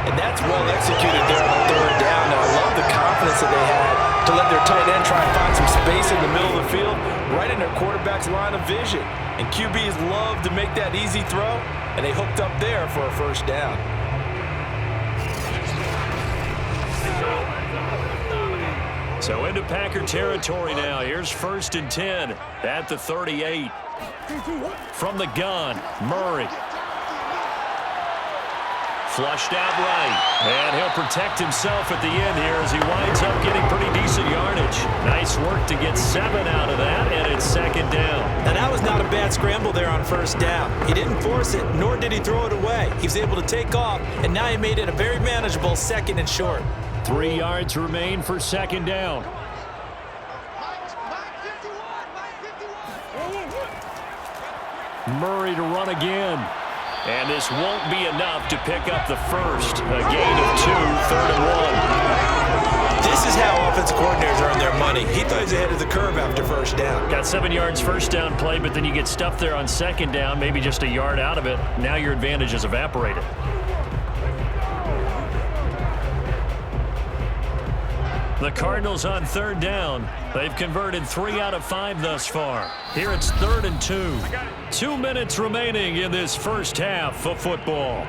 And that's well executed there on 3rd down. And I love the confidence that they had to let their tight end try and find some space in the middle of the field, right in their quarterback's line of vision. And QBs love to make that easy throw, and they hooked up there for a first down. So into Packer territory now. Here's 1st and 10 at the 38. From the gun, Murray. Flushed out right. And he'll protect himself at the end here as he winds up getting pretty decent yardage. Nice work to get 7 out of that, and it's 2nd down. And that was not a bad scramble there on 1st down. He didn't force it, nor did he throw it away. He was able to take off, and now he made it a very manageable 2nd and short. 3 yards remain for 2nd down. Murray to run again. And this won't be enough to pick up the first. A gain of 2, 3rd and 1. This is how offensive coordinators earn their money. He thought he was ahead of the curve after first down. Got 7 yards first down play, but then you get stuffed there on second down, maybe just a yard out of it. Now your advantage is evaporated. The Cardinals on third down. They've converted 3 out of 5 thus far. Here it's 3rd and 2. 2 minutes remaining in this first half of football.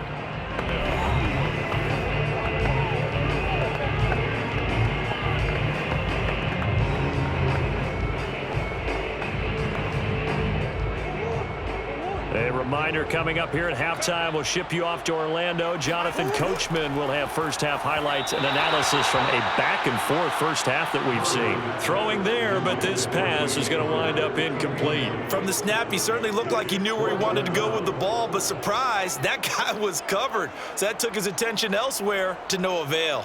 A reminder coming up here at halftime. We'll ship you off to Orlando. Jonathan Coachman will have first half highlights and analysis from a back-and-forth first half that we've seen. Throwing there, but this pass is going to wind up incomplete. From the snap, he certainly looked like he knew where he wanted to go with the ball, but surprise, that guy was covered. So that took his attention elsewhere to no avail.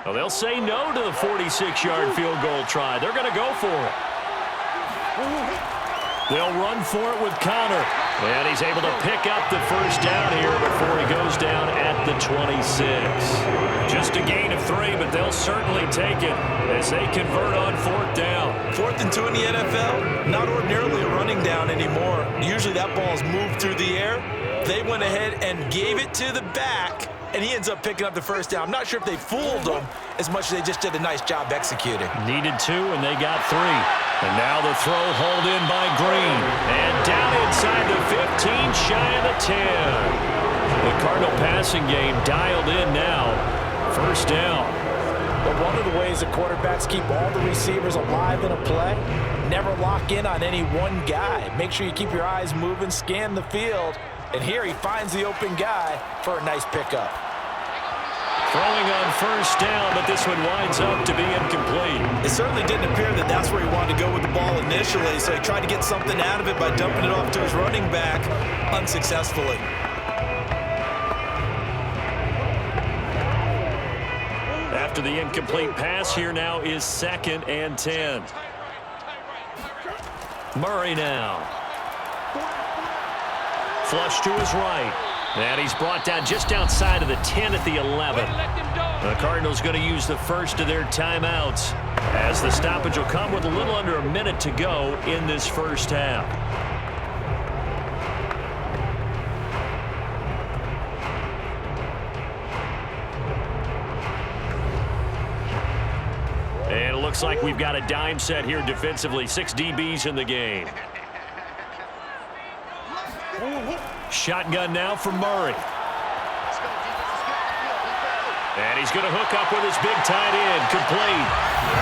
Well, they'll say no to the 46-yard field goal try. They're going to go for it. They'll run for it with Connor. And he's able to pick up the first down here before he goes down at the 26. Just a gain of 3, but they'll certainly take it as they convert on 4th down. 4th and 2 in the NFL, not ordinarily a running down anymore. Usually that ball is moved through the air. They went ahead and gave it to the back, and he ends up picking up the first down. I'm not sure if they fooled him as much as they just did a nice job executing. Needed 2, and they got 3. And now the throw hauled in by Green. And down inside the 15, shy of the 10. The Cardinal passing game dialed in now. First down. But one of the ways the quarterbacks keep all the receivers alive in a play, never lock in on any one guy. Make sure you keep your eyes moving, scan the field. And here he finds the open guy for a nice pickup. Throwing on first down, but this one winds up to be incomplete. It certainly didn't appear that that's where he wanted to go with the ball initially, so he tried to get something out of it by dumping it off to his running back unsuccessfully. After the incomplete pass, here now is 2nd and 10. Murray now. Flush to his right. And he's brought down just outside of the 10 at the 11. The Cardinals going to use the first of their timeouts as the stoppage will come with a little under a minute to go in this first half. And it looks like we've got a dime set here defensively. 6 DBs in the game. Shotgun now for Murray. And he's going to hook up with his big tight end. Complete.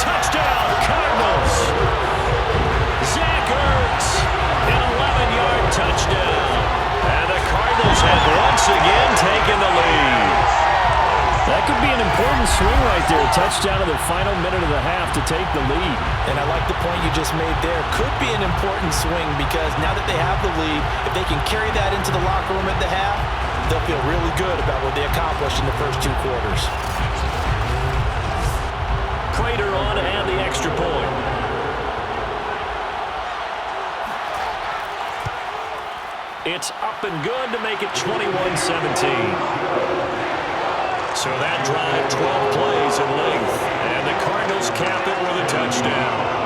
Touchdown, Cardinals. Zach Ertz, an 11-yard touchdown. And the Cardinals have once again taken the lead. That could be an important swing right there. Touchdown in the final minute of the half to take the lead. And I like the point you just made there. Could be an important swing because now that they have the lead, if they can carry that into the locker room at the half, they'll feel really good about what they accomplished in the first 2 quarters. Crater on and the extra point. It's up and good to make it 21-17. So that drive, 12 plays in length, and the Cardinals cap it with a touchdown.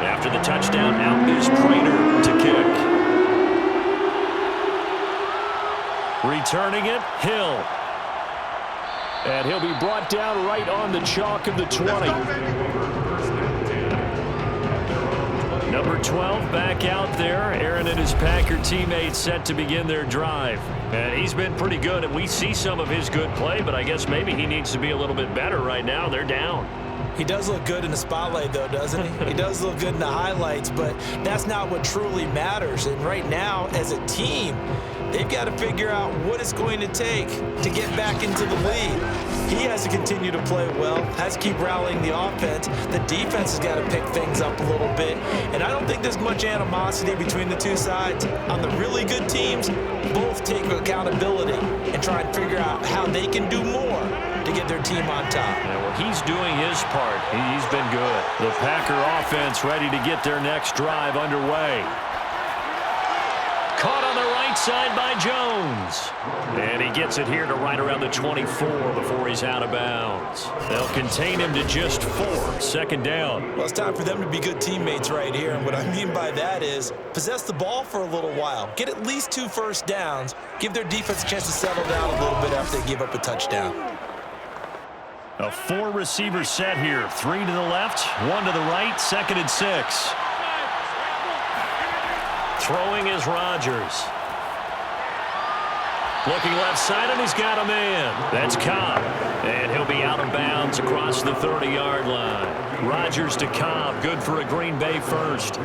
After the touchdown, out is Prater to kick. Returning it, Hill. And he'll be brought down right on the chalk of the 20. Number 12 back out there. Aaron and his Packer teammates set to begin their drive. And he's been pretty good, and we see some of his good play, but I guess maybe he needs to be a little bit better right now. They're down. He does look good in the spotlight, though, doesn't he? He does look good in the highlights, but that's not what truly matters. And right now, as a team, They've got to figure out what it's going to take to get back into the lead. He has to continue to play well, has to keep rallying the offense. The defense has got to pick things up a little bit. And I don't think there's much animosity between the two sides. On the really good teams, both take accountability and try and figure out how they can do more to get their team on top. Yeah, well, he's doing his part. He's been good. The Packer offense ready to get their next drive underway. Caught on the right side by Jones. And he gets it here to right around the 24 before he's out of bounds. They'll contain him to just 4. Second down. Well, it's time for them to be good teammates right here. And what I mean by that is possess the ball for a little while. Get at least 2 first downs. Give their defense a chance to settle down a little bit after they give up a touchdown. A 4-receiver set here. 3 to the left, 1 to the right, 2nd and 6. Throwing is Rodgers. Looking left side, and he's got a man. That's Cobb. And he'll be out of bounds across the 30-yard line. Rodgers to Cobb, good for a Green Bay first.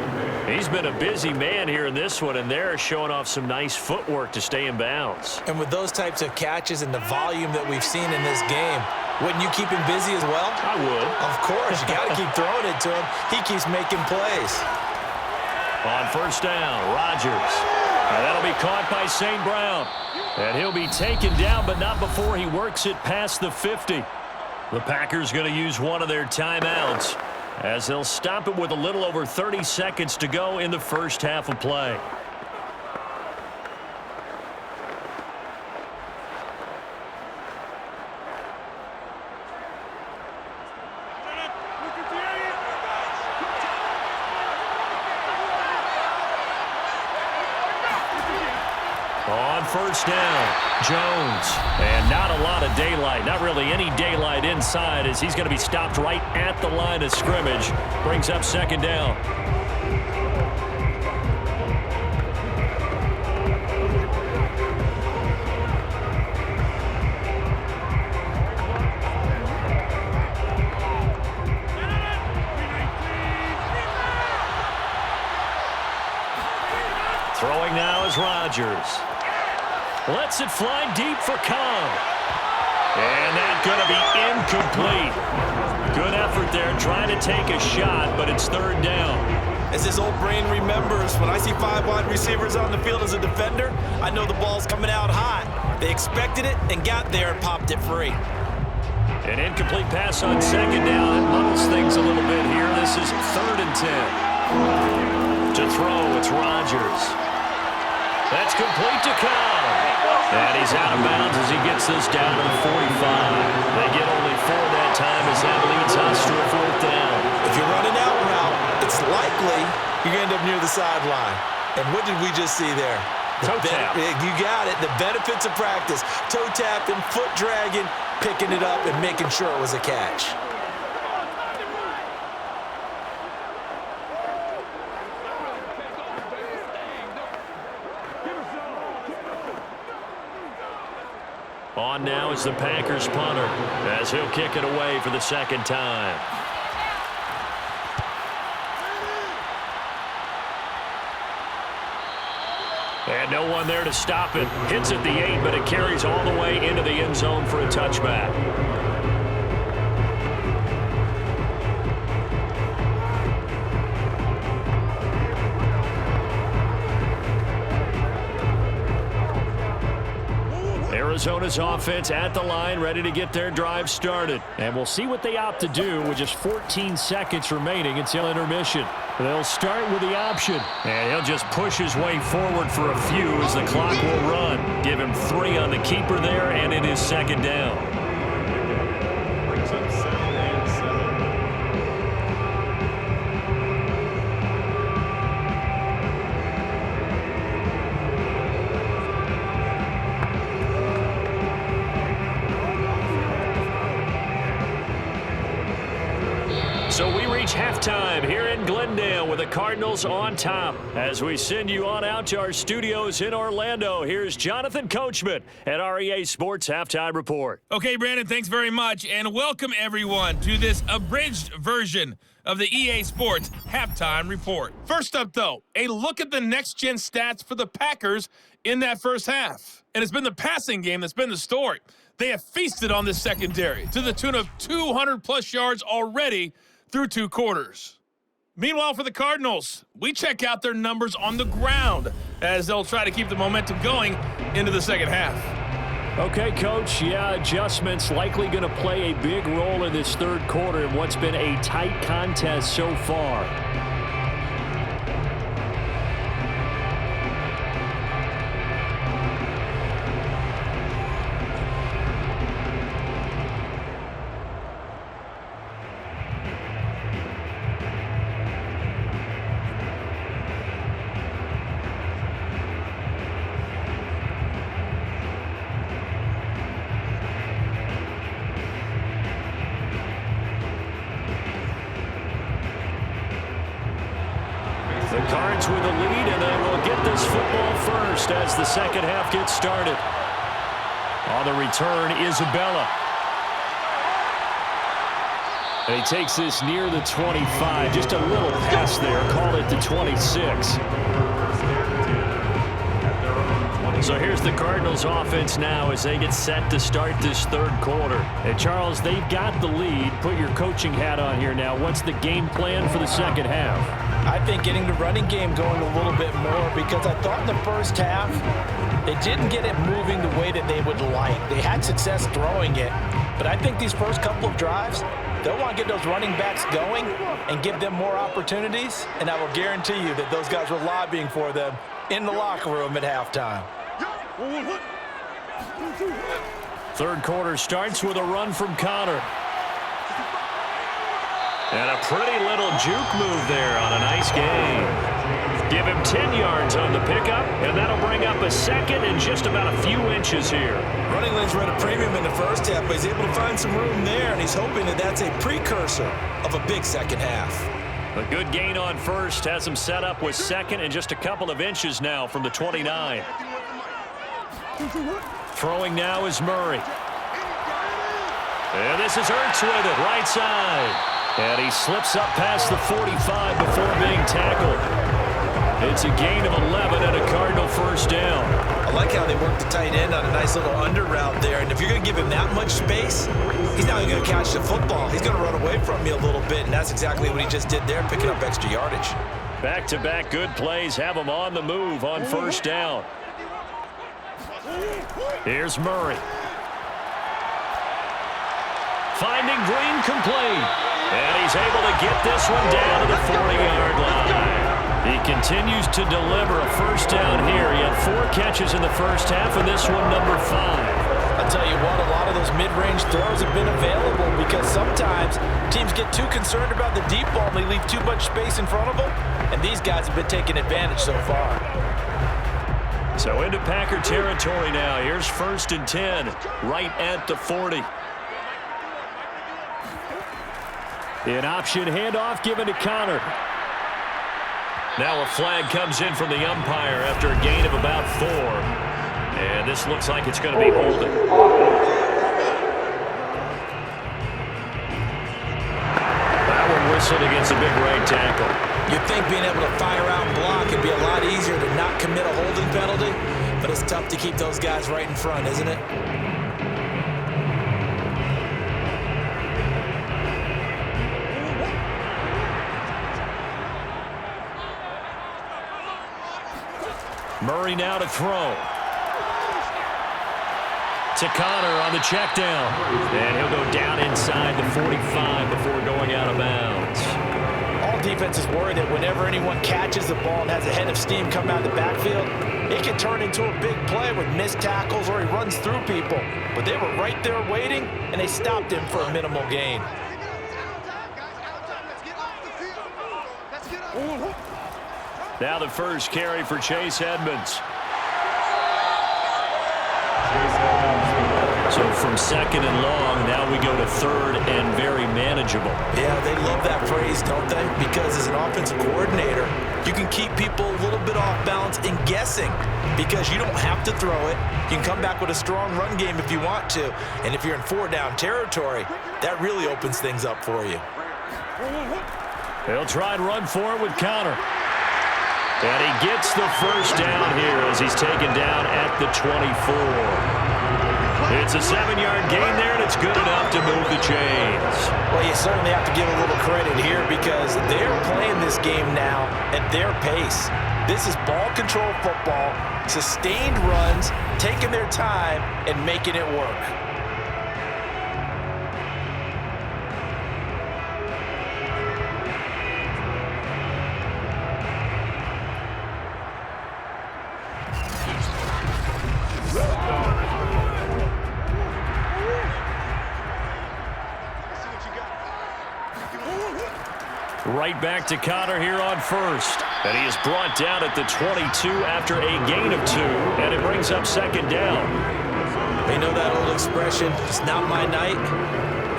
He's been a busy man here in this one, and they're showing off some nice footwork to stay in bounds. And with those types of catches and the volume that we've seen in this game, wouldn't you keep him busy as well? I would. Of course. You got to keep throwing it to him. He keeps making plays. On first down, Rodgers. And that'll be caught by St. Brown. And he'll be taken down, but not before he works it past the 50. The Packers going to use one of their timeouts as they'll stop it with a little over 30 seconds to go in the first half of play. On first down, Jones. And not a lot of daylight, not really any daylight inside as he's going to be stopped right at the line of scrimmage. Brings up second down. Throwing now is Rodgers. Lets it fly deep for Cobb. And that's going to be incomplete. Good effort there trying to take a shot, but it's third down. As his old brain remembers, when I see 5 wide receivers on the field as a defender, I know the ball's coming out hot. They expected it and got there and popped it free. An incomplete pass on second down. It muddles things a little bit here. This is 3rd and 10. To throw, it's Rodgers. That's complete to Cobb. And he's out of bounds as he gets this down to the 45. They get only 4 that time as that leads us to a 4th down. If you're running out route, it's likely you're going to end up near the sideline. And what did we just see there? Toe tap. You got it. The benefits of practice. Toe tapping, foot dragging, picking it up, and making sure it was a catch. On now is the Packers punter as he'll kick it away for the second time. And no one there to stop it. Hits at the 8, but it carries all the way into the end zone for a touchback. Arizona's offense at the line, ready to get their drive started. And we'll see what they opt to do with just 14 seconds remaining until intermission. They'll start with the option. And he'll just push his way forward for a few as the clock will run. Give him 3 on the keeper there, and it is second down. Brings up 7 and 7. So we reach halftime here in Glendale with the Cardinals on top. As we send you on out to our studios in Orlando, here's Jonathan Coachman at REA Sports Halftime Report. Okay, Brandon, thanks very much, and welcome everyone to this abridged version of the EA Sports Halftime Report. First up, though, a look at the next-gen stats for the Packers in that first half. And it's been the passing game that's been the story. They have feasted on this secondary to the tune of 200-plus yards already through 2 quarters. Meanwhile, for the Cardinals, we check out their numbers on the ground as they'll try to keep the momentum going into the second half. Okay, Coach, yeah, adjustments likely going to play a big role in this third quarter in what's been a tight contest so far. The Cards with a lead, and they will get this football first as the second half gets started. On the return, Isabella. And he takes this near the 25. Just a little pass there. Call it the 26. So here's the Cardinals offense now as they get set to start this third quarter. And Charles, they've got the lead. Put your coaching hat on here now. What's the game plan for the second half? I think getting the running game going a little bit more, because I thought in the first half they didn't get it moving the way that they would like. They had success throwing it, but I think these first couple of drives, they'll want to get those running backs going and give them more opportunities, and I will guarantee you that those guys were lobbying for them in the locker room at halftime. Third quarter starts with a run from Connor. And a pretty little juke move there on a nice gain. Give him 10 yards on the pickup, and that'll bring up a second and just about a few inches here. Running lanes were at a premium in the first half, but he's able to find some room there, and he's hoping that that's a precursor of a big second half. A good gain on first has him set up with second and just a couple of inches now from the 29. Throwing now is Murray. And this is Ertz with it, right side. And he slips up past the 45 before being tackled. It's a gain of 11 and a Cardinal first down. I like how they work the tight end on a nice little under route there. And if you're going to give him that much space, he's not going to catch the football. He's going to run away from you a little bit, and that's exactly what he just did there, picking up extra yardage. Back-to-back good plays have him on the move on first down. Here's Murray. Finding Green complete. And he's able to get this one down to the 40-yard line. He continues to deliver a first down here. He had 4 catches in the first half, and this one number 5. I'll tell you what, a lot of those mid-range throws have been available because sometimes teams get too concerned about the deep ball and they leave too much space in front of them, and these guys have been taking advantage so far. So into Packer territory now. Here's 1st and 10, right at the 40. An option handoff given to Connor. Now a flag comes in from the umpire after a gain of about 4. And this looks like it's going to be holding. That one whistled against a big right tackle. You'd think being able to fire out and block would be a lot easier to not commit a holding penalty, but it's tough to keep those guys right in front, isn't it? Murray now to throw. To Connor on the check down. And he'll go down inside the 45 before going out of bounds. All defenses worry that whenever anyone catches the ball and has a head of steam come out of the backfield, it can turn into a big play with missed tackles or he runs through people. But they were right there waiting, and they stopped him for a minimal gain. Now the first carry for Chase Edmonds. So from 2nd and long, now we go to 3rd and very manageable. Yeah, they love that phrase, don't they? Because as an offensive coordinator, you can keep people a little bit off balance and guessing because you don't have to throw it. You can come back with a strong run game if you want to. And if you're in 4-down territory, that really opens things up for you. They'll try and run for it with Connor. And he gets the first down here as he's taken down at the 24. It's a 7-yard gain there, and it's good enough to move the chains. Well, you certainly have to give a little credit here because they're playing this game now at their pace. This is ball control football, sustained runs, taking their time, and making it work. Right back to Connor here on first. And he is brought down at the 22 after a gain of 2. And it brings up second down. They know that old expression, it's not my night.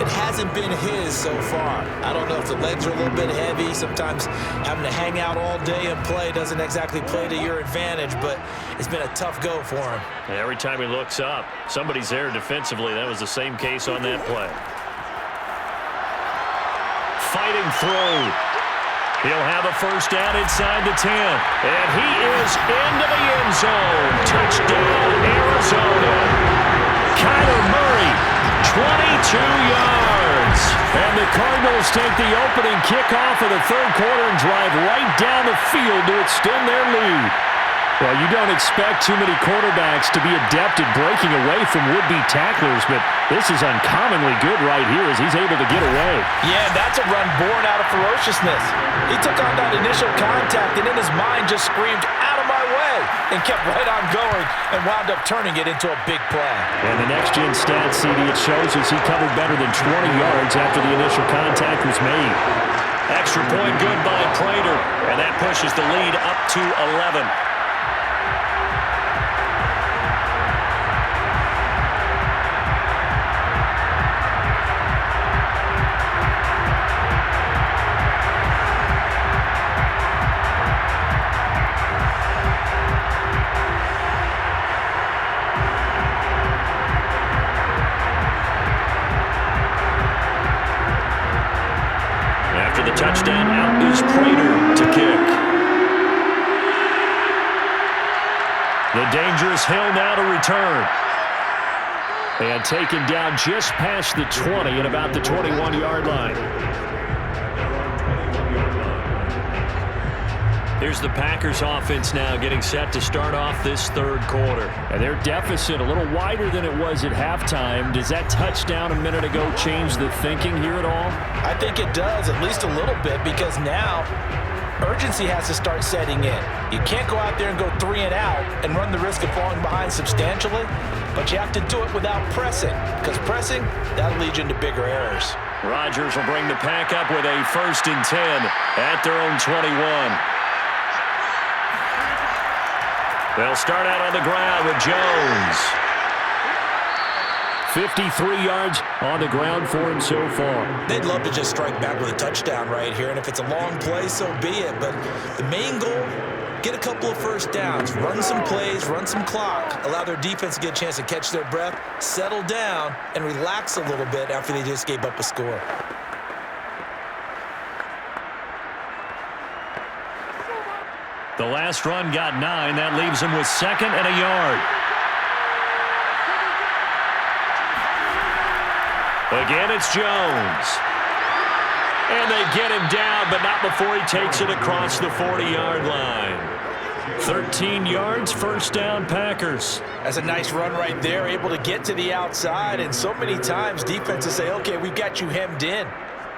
It hasn't been his so far. I don't know if the legs are a little bit heavy. Sometimes having to hang out all day and play doesn't exactly play to your advantage, but it's been a tough go for him. And every time he looks up, somebody's there defensively. That was the same case on that play. Fighting through. He'll have a first down inside the 10. And he is into the end zone. Touchdown, Arizona. Kyler Murray, 22 yards. And the Cardinals take the opening kickoff of the third quarter and drive right down the field to extend their lead. Well, you don't expect too many quarterbacks to be adept at breaking away from would-be tacklers, but this is uncommonly good right here as he's able to get away. Yeah, that's a run born out of ferociousness. He took on that initial contact and in his mind just screamed, "Out of my way," and kept right on going and wound up turning it into a big play. And the next-gen stats, CD, it shows us he covered better than 20 yards after the initial contact was made. Extra point good by Prater, and that pushes the lead up to 11. Touchdown, out is Prater to kick. The dangerous Hill now to return. And taken down just past the 20 at about the 21-yard line. Here's the Packers offense now getting set to start off this third quarter. And their deficit a little wider than it was at halftime. Does that touchdown a minute ago change the thinking here at all? I think it does, at least a little bit, because now urgency has to start setting in. You can't go out there and go 3 and out and run the risk of falling behind substantially, but you have to do it without pressing, because pressing, that'll lead you into bigger errors. Rodgers will bring the pack up with a 1st and 10 at their own 21. They'll start out on the ground with Jones. 53 yards on the ground for him so far. They'd love to just strike back with a touchdown right here, and if it's a long play, so be it. But the main goal, get a couple of first downs, run some plays, run some clock, allow their defense to get a chance to catch their breath, settle down, and relax a little bit after they just gave up a score. The last run got 9. That leaves him with 2nd and a yard. Again, it's Jones. And they get him down, but not before he takes it across the 40-yard line. 13 yards, first down, Packers. That's a nice run right there, able to get to the outside. And so many times defenses say, okay, we've got you hemmed in.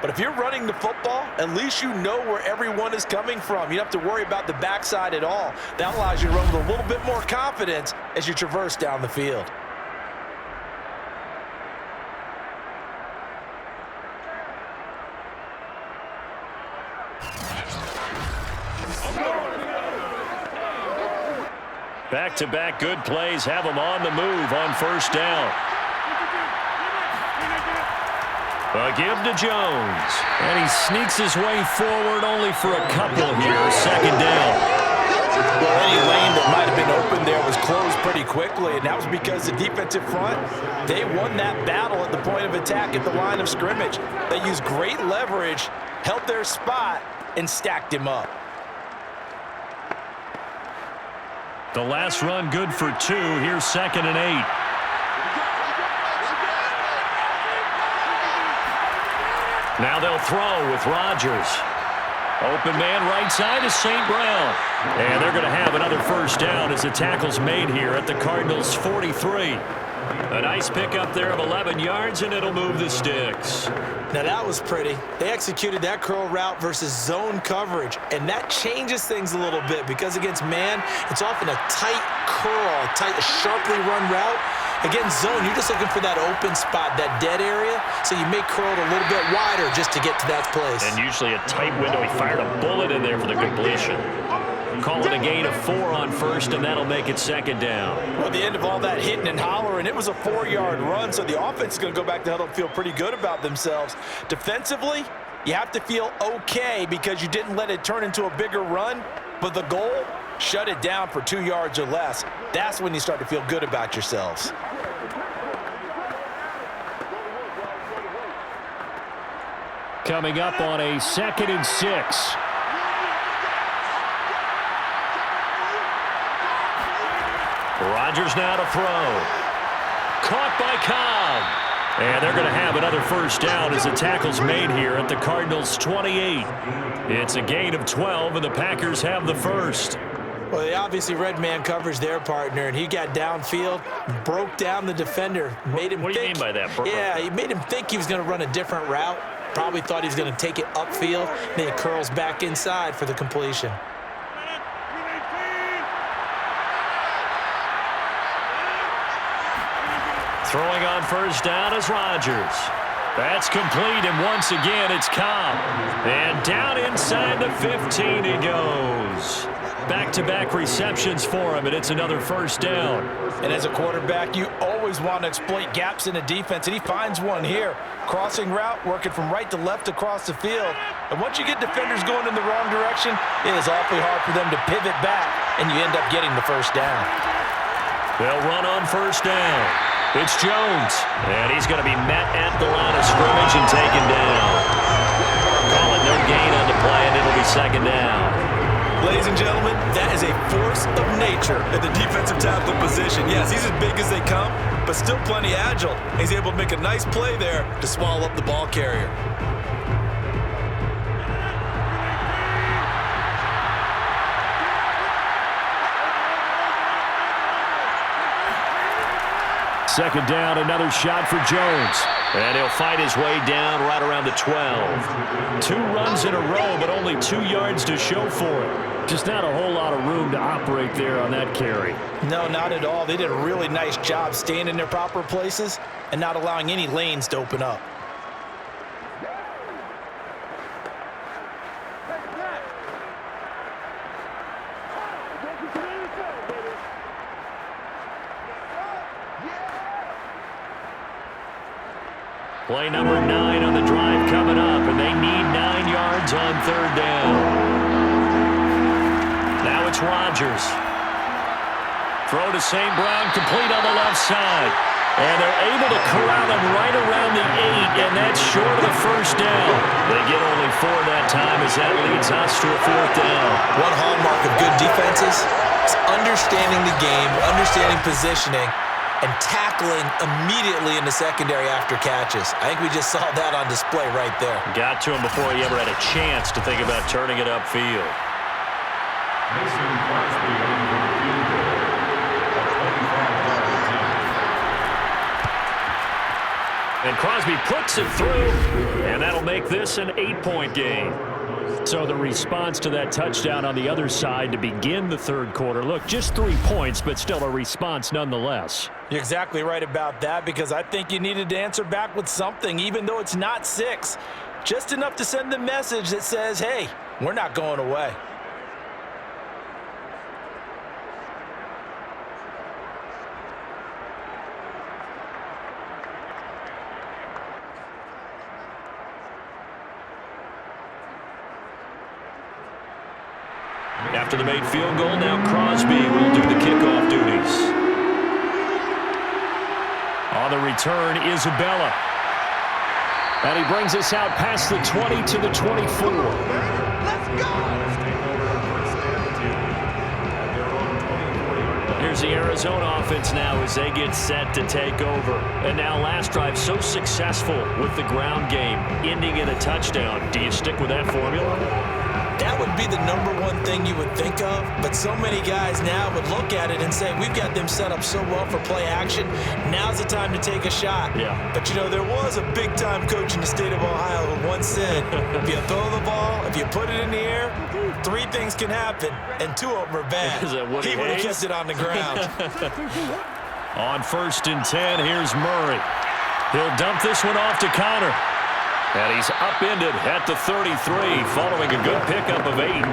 But if you're running the football, at least you know where everyone is coming from. You don't have to worry about the backside at all. That allows you to run with a little bit more confidence as you traverse down the field. Back-to-back good plays have them on the move on first down. A give to Jones. And he sneaks his way forward only for a couple here. 2nd down. Well, any lane that might have been open there was closed pretty quickly, and that was because the defensive front, they won that battle at the point of attack at the line of scrimmage. They used great leverage, held their spot, and stacked him up. The last run good for 2. Here's 2nd and 8. Now they'll throw with Rodgers. Open man right side is St. Brown. And they're going to have another first down as the tackle's made here at the Cardinals' 43. A nice pickup there of 11 yards, and it'll move the sticks. Now that was pretty. They executed that curl route versus zone coverage, and that changes things a little bit because against man, it's often a tight curl, a sharply run route. Against zone, you're just looking for that open spot, that dead area, so you may curl it a little bit wider just to get to that place. And usually a tight window. He fired a bullet in there for the completion. Call it a gain of 4 on first, and that'll make it 2nd down. Well, at the end of all that hitting and hollering, it was a 4-yard run, so the offense is going to go back to huddle and feel pretty good about themselves. Defensively, you have to feel okay because you didn't let it turn into a bigger run, but the goal, shut it down for 2 yards or less. That's when you start to feel good about yourselves. Coming up on a 2nd and 6. Rodgers now to throw. Caught by Cobb. And they're going to have another first down as the tackle's made here at the Cardinals' 28. It's a gain of 12, and the Packers have the first. Well, they obviously read man coverage their partner, and he got downfield, broke down the defender, made him What do you mean by that, bro? Yeah, he made him think he was going to run a different route. Probably thought he was going to take it upfield, then he curls back inside for the completion. Throwing on first down is Rodgers. That's complete, and once again, it's Cobb. And down inside the 15 he goes. Back-to-back receptions for him, and it's another first down. And as a quarterback, you always want to exploit gaps in the defense, and he finds one here. Crossing route, working from right to left across the field. And once you get defenders going in the wrong direction, it is awfully hard for them to pivot back, and you end up getting the first down. They'll run on first down. It's Jones, and he's going to be met at the line of scrimmage and taken down. Call it no gain on the play, and it'll be 2nd down. Ladies and gentlemen, that is a force of nature at the defensive tackle position. Yes, he's as big as they come, but still plenty agile. He's able to make a nice play there to swallow up the ball carrier. Second down, another shot for Jones. And he'll fight his way down right around the 12. 2 runs in a row, but only 2 yards to show for it. Just not a whole lot of room to operate there on that carry. No, not at all. They did a really nice job staying in their proper places and not allowing any lanes to open up. Play number 9 on the drive coming up, and they need 9 yards on 3rd down. Now it's Rodgers. Throw to St. Brown, complete on the left side. And they're able to corral him right around the 8, and that's short of the first down. They get only 4 that time as that leads us to a 4th down. One hallmark of good defenses is understanding the game, understanding positioning, and tackling immediately in the secondary after catches. I think we just saw that on display right there. Got to him before he ever had a chance to think about turning it upfield. Mason Crosby on the field goal. And Crosby puts it through, and that'll make this an 8-point game. So the response to that touchdown on the other side to begin the 3rd quarter. Look, just 3 points, but still a response nonetheless. You're exactly right about that because I think you needed to answer back with something, even though it's not 6. Just enough to send the message that says, hey, we're not going away. After the made field goal, now Crosby will do the kickoff duties. On the return, Isabella. And he brings us out past the 20 to the 24. Let's go! Take over first and 10 at their own 20-40 Here's the Arizona offense now as they get set to take over. And now last drive so successful with the ground game, ending in a touchdown. Do you stick with that formula? That would be the #1 thing you would think of, but so many guys now would look at it and say, we've got them set up so well for play action. Now's the time to take a shot. Yeah. But, you know, there was a big-time coach in the state of Ohio who once said, if you throw the ball, if you put it in the air, 3 things can happen, and 2 of them are bad. Is that what He would have kept it on the ground. On 1st and 10, here's Murray. He'll dump this one off to Connor. And he's upended at the 33 following a good pickup of 8.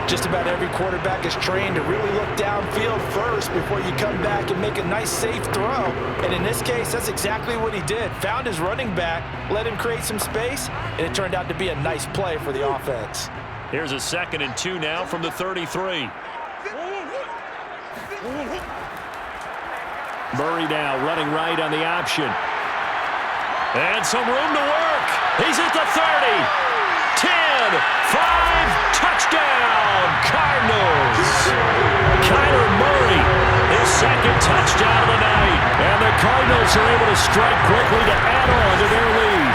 Just about every quarterback is trained to really look downfield first before you come back and make a nice, safe throw. And in this case, that's exactly what he did. Found his running back, let him create some space, and it turned out to be a nice play for the offense. Here's a 2nd and 2 now from the 33. Murray now running right on the option. And some room to work. He's at the 30. 10, 5, touchdown, Cardinals. Kyler Murray, his 2nd touchdown of the night. And the Cardinals are able to strike quickly to add on to their lead.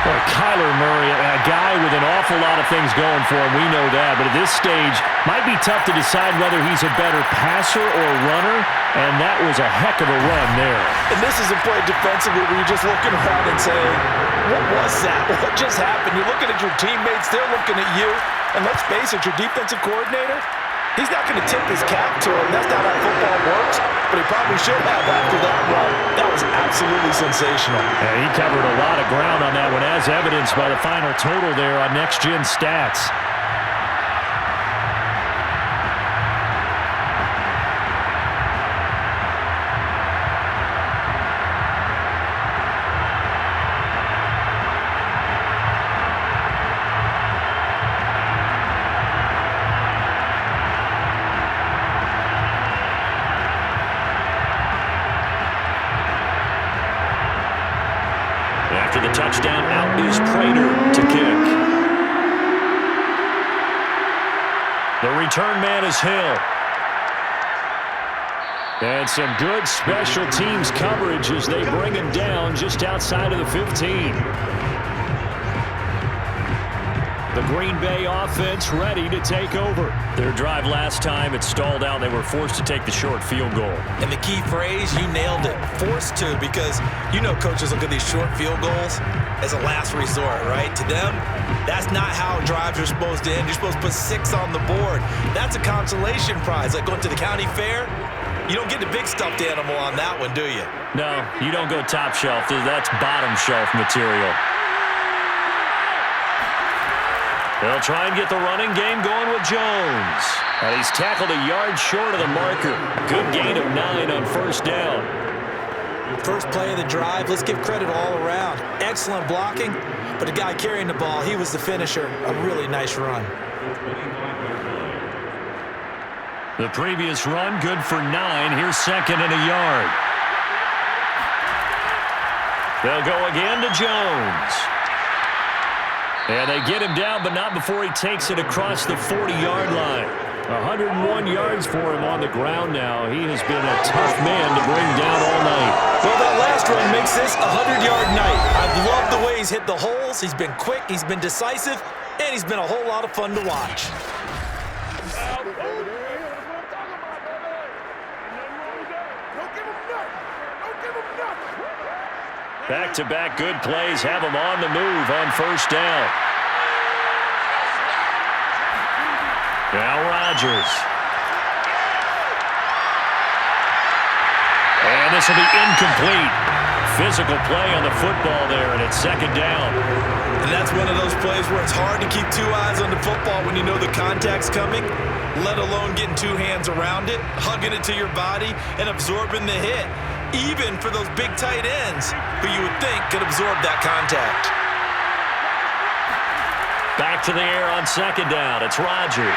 Well, Kyler Murray, a guy with an awful lot of things going for him, we know that. But at this stage, might be tough to decide whether he's a better passer or runner, and that was a heck of a run there. And this is a play defensively where you're just looking around and saying, what was that? What just happened? You're looking at your teammates, they're looking at you. And let's face it, your defensive coordinator, he's not going to tip his cap to him. That's not how football works, but he probably should have after that run. That was absolutely sensational. Yeah, he covered a lot of ground on that one, as evidenced by the final total there on Next Gen Stats. After the touchdown, out is Prater to kick. The return man is Hill. And some good special teams coverage as they bring him down just outside of the 15. The Green Bay offense ready to take over. Their drive last time, it stalled out. They were forced to take the short field goal. And the key phrase, you nailed it, forced to, because you know coaches look at these short field goals as a last resort, right? To them, that's not how drives are supposed to end. You're supposed to put 6 on the board. That's a consolation prize, like going to the county fair. You don't get the big stuffed animal on that one, do you? No, you don't go top shelf. That's bottom shelf material. They'll try and get the running game going with Jones. And he's tackled a yard short of the marker. Good gain of 9 on 1st down. First play of the drive, let's give credit all around. Excellent blocking, but the guy carrying the ball, he was the finisher. A really nice run. The previous run, good for 9. Here's 2nd and a yard. They'll go again to Jones. And they get him down, but not before he takes it across the 40-yard line. 101 yards for him on the ground now. He has been a tough man to bring down all night. Well, that last run makes this a 100-yard night. I've loved the way he's hit the holes. He's been quick, he's been decisive, and he's been a whole lot of fun to watch. Back-to-back good plays have him on the move on 1st down. Now Rodgers. And this will be incomplete. Physical play on the football there, and it's 2nd down. And that's one of those plays where it's hard to keep 2 eyes on the football when you know the contact's coming, let alone getting 2 hands around it, hugging it to your body, and absorbing the hit. Even for those big tight ends who you would think could absorb that contact. Back to the air on 2nd down. It's Rodgers.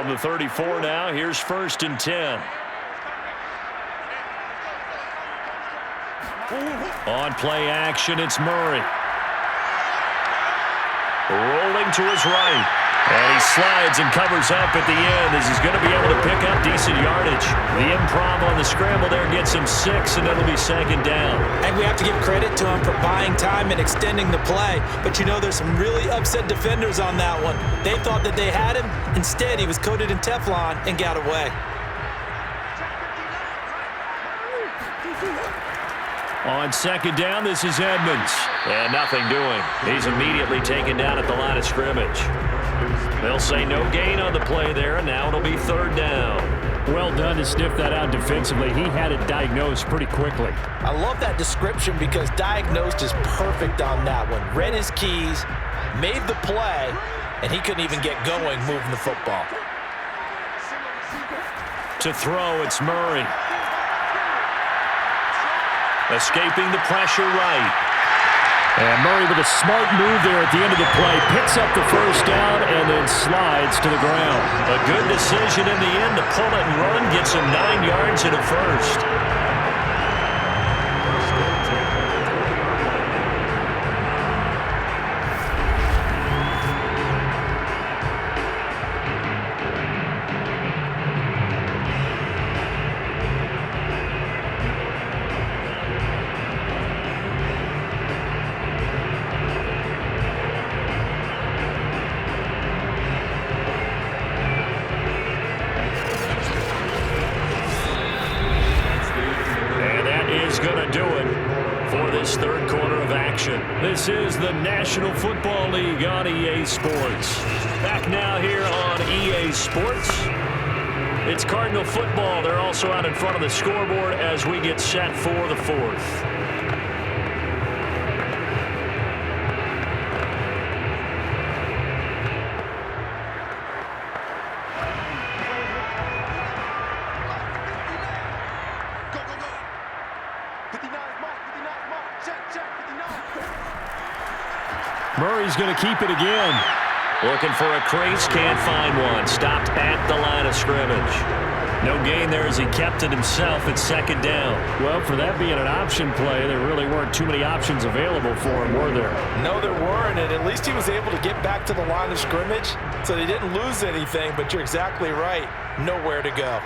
from the 34 now. Here's 1st and 10. On play action, it's Murray. Rolling to his right. And he slides and covers up at the end as he's going to be able to pick up decent yardage. The improv on the scramble there gets him 6, and it'll be 2nd down. And we have to give credit to him for buying time and extending the play. But, you know, there's some really upset defenders on that one. They thought that they had him. Instead, he was coated in Teflon and got away. On 2nd down, this is Edmonds. And nothing doing. He's immediately taken down at the line of scrimmage. They'll say no gain on the play there, and now it'll be 3rd down. Well done to sniff that out defensively. He had it diagnosed pretty quickly. I love that description because diagnosed is perfect on that one. Read his keys, made the play, and he couldn't even get going moving the football. To throw, it's Murray. Escaping the pressure right. And Murray with a smart move there at the end of the play. Picks up the 1st down and then slides to the ground. A good decision in the end to pull it and run. Gets him 9 yards and a 1st. This is the National Football League on EA Sports. Back now here on EA Sports. It's Cardinal football. They're also out in front of the scoreboard as we get set for the 4th. Murray's going to keep it again. Looking for a crease, can't find one. Stopped at the line of scrimmage. No gain there as he kept it himself at 2nd down. Well, for that being an option play, there really weren't too many options available for him, were there? No, there weren't, and at least he was able to get back to the line of scrimmage, so they didn't lose anything, but you're exactly right. Nowhere to go.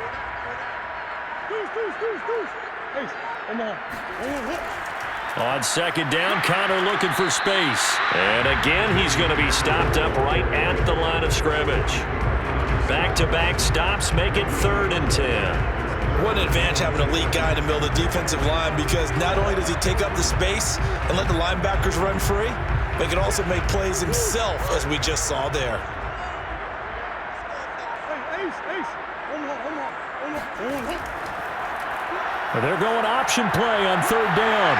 On 2nd down, Connor looking for space. And again, he's going to be stopped up right at the line of scrimmage. Back-to-back stops make it 3rd and 10. What an advantage having a lead guy in the middle of the defensive line, because not only does he take up the space and let the linebackers run free, but he can also make plays himself, as we just saw there. Well, they're going option play on 3rd down.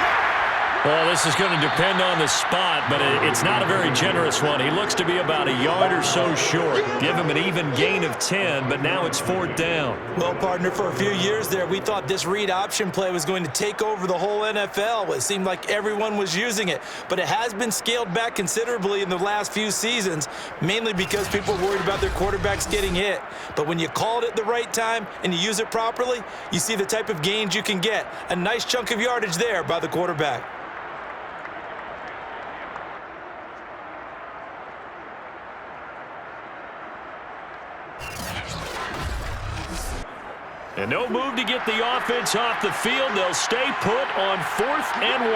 Well, this is going to depend on the spot, but it's not a very generous one. He looks to be about a yard or so short. Give him an even gain of 10, but now it's 4th down. Well, partner, for a few years there, we thought this read option play was going to take over the whole NFL. It seemed like everyone was using it, but it has been scaled back considerably in the last few seasons, mainly because people are worried about their quarterbacks getting hit. But when you call it at the right time and you use it properly, you see the type of gains you can get. A nice chunk of yardage there by the quarterback. And no move to get the offense off the field. They'll stay put on 4th and 1.